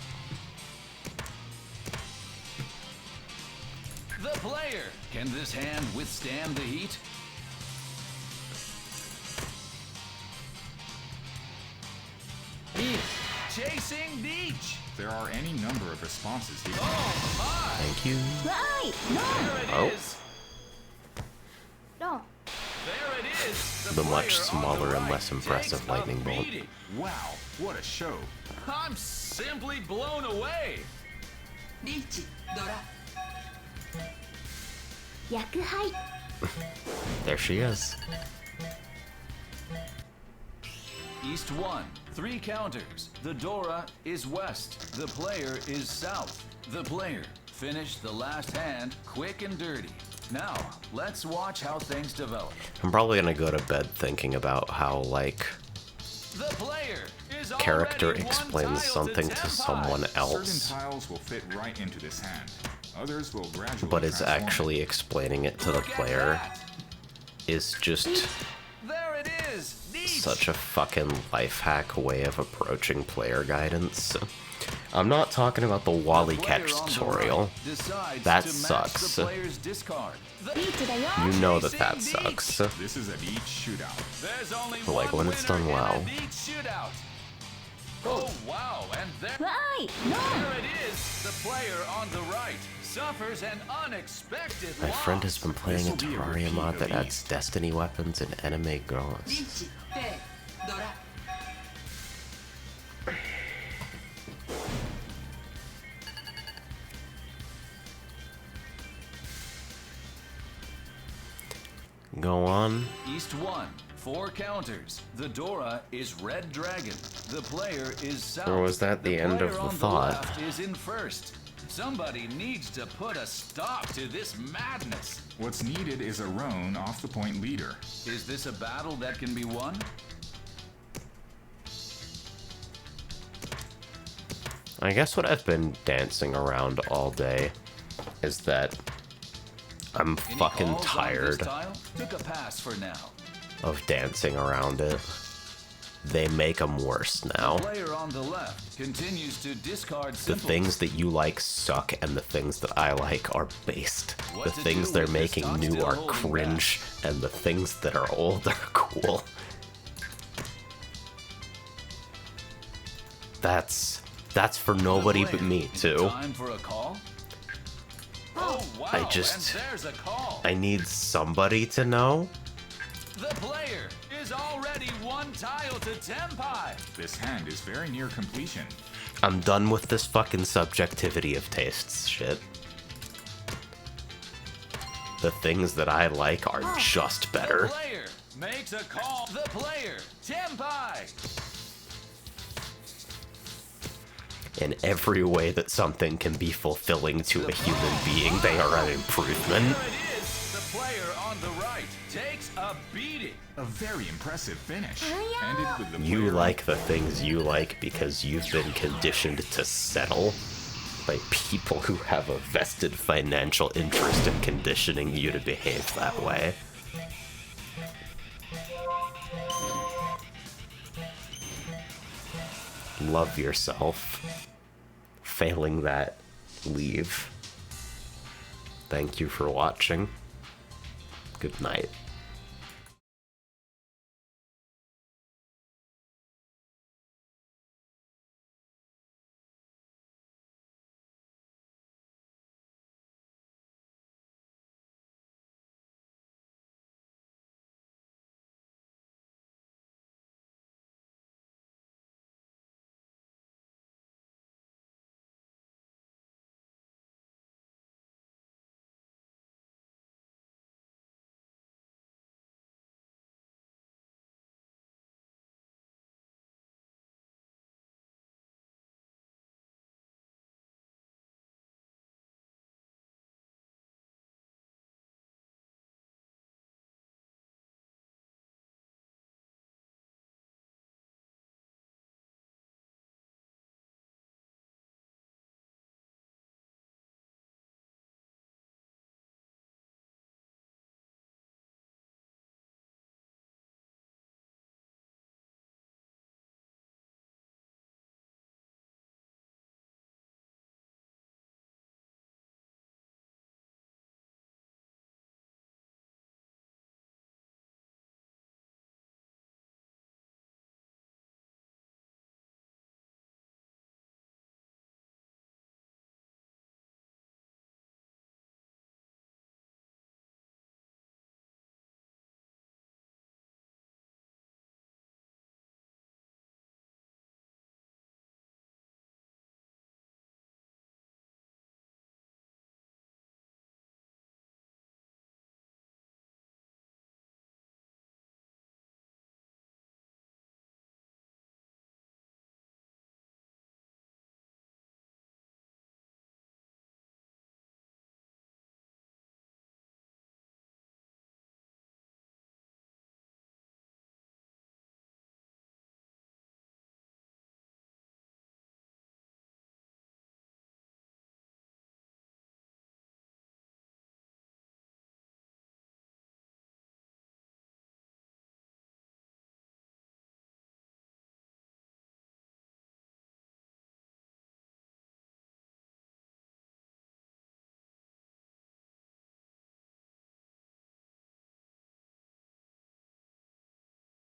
The player. Can this hand withstand the heat? Chasing Nietzsche. There are any number of responses here. Oh my! Thank you. わーい There it Oh. is. ロー There it is. The much player on smaller the and right less impressive takes a lightning bolt. beating. Wow, what a show. I'm simply blown away. リーチドラ薬杯 There she is. East 1, 3 counters. The Dora is west. The player is south. The player finished the last hand quick and dirty. Now, let's watch how things develop. I'm probably gonna go to bed thinking about how, like, The player is character already 1 explains tile something to Tenpai. someone Certain else, tiles will fit right into this hand. Others will gradually but is transform. actually explaining it to the Look at player that. is just There it is. Nietzsche. such a fucking life hack way of approaching player guidance. I'm not talking about the Wally catch Player on the tutorial. right decides That to match sucks. The player's discard. リーチだよ You know that that Chasing sucks. This is a beach shootout. There's only Like, one when it's winner done in well. a neat shootout. Oh wow, and there, わーいロー there it is. The player on the right suffers an unexpected My friend has been playing a This'll be a Terraria repeat mod of that adds these. Destiny weapons and anime girls. リーチペイドラ Go on. East 1, 4 counters. The Dora is Red Dragon. The player is South. Or was that the end of player the on thought? left is in first. Somebody needs to put a stop to this madness. What's needed is a roan off the point leader. Is this a battle that can be won? I guess what I've been dancing around all day is that I'm Any fucking calls on this tired tile? Took a pass for now. of dancing around it. They make them worse now. Player on the left continues to discard The symbols. things that you like suck, and the things that I like are based. What The to things do they're with this making stock new still are holding cringe, and the things that are old are cool. That's for nobody but me, Is it too. Time for a call? Oh wow! I just- and there's a call. I need somebody to know. The player is already 1 tile to Tenpai. This hand is very near completion. I'm done with this fucking subjectivity of tastes shit. The things that I like are just The better. player makes a call. The player, Tenpai. In every way that something can be fulfilling to a human being, they are an improvement. There it is. The player on the right takes a beating. A very impressive finish. Ended with the You player like the things you like because you've been conditioned to settle by people who have a vested financial interest in conditioning you to behave that way. Love yourself. Failing that, leave. Thank you for watching. Good night.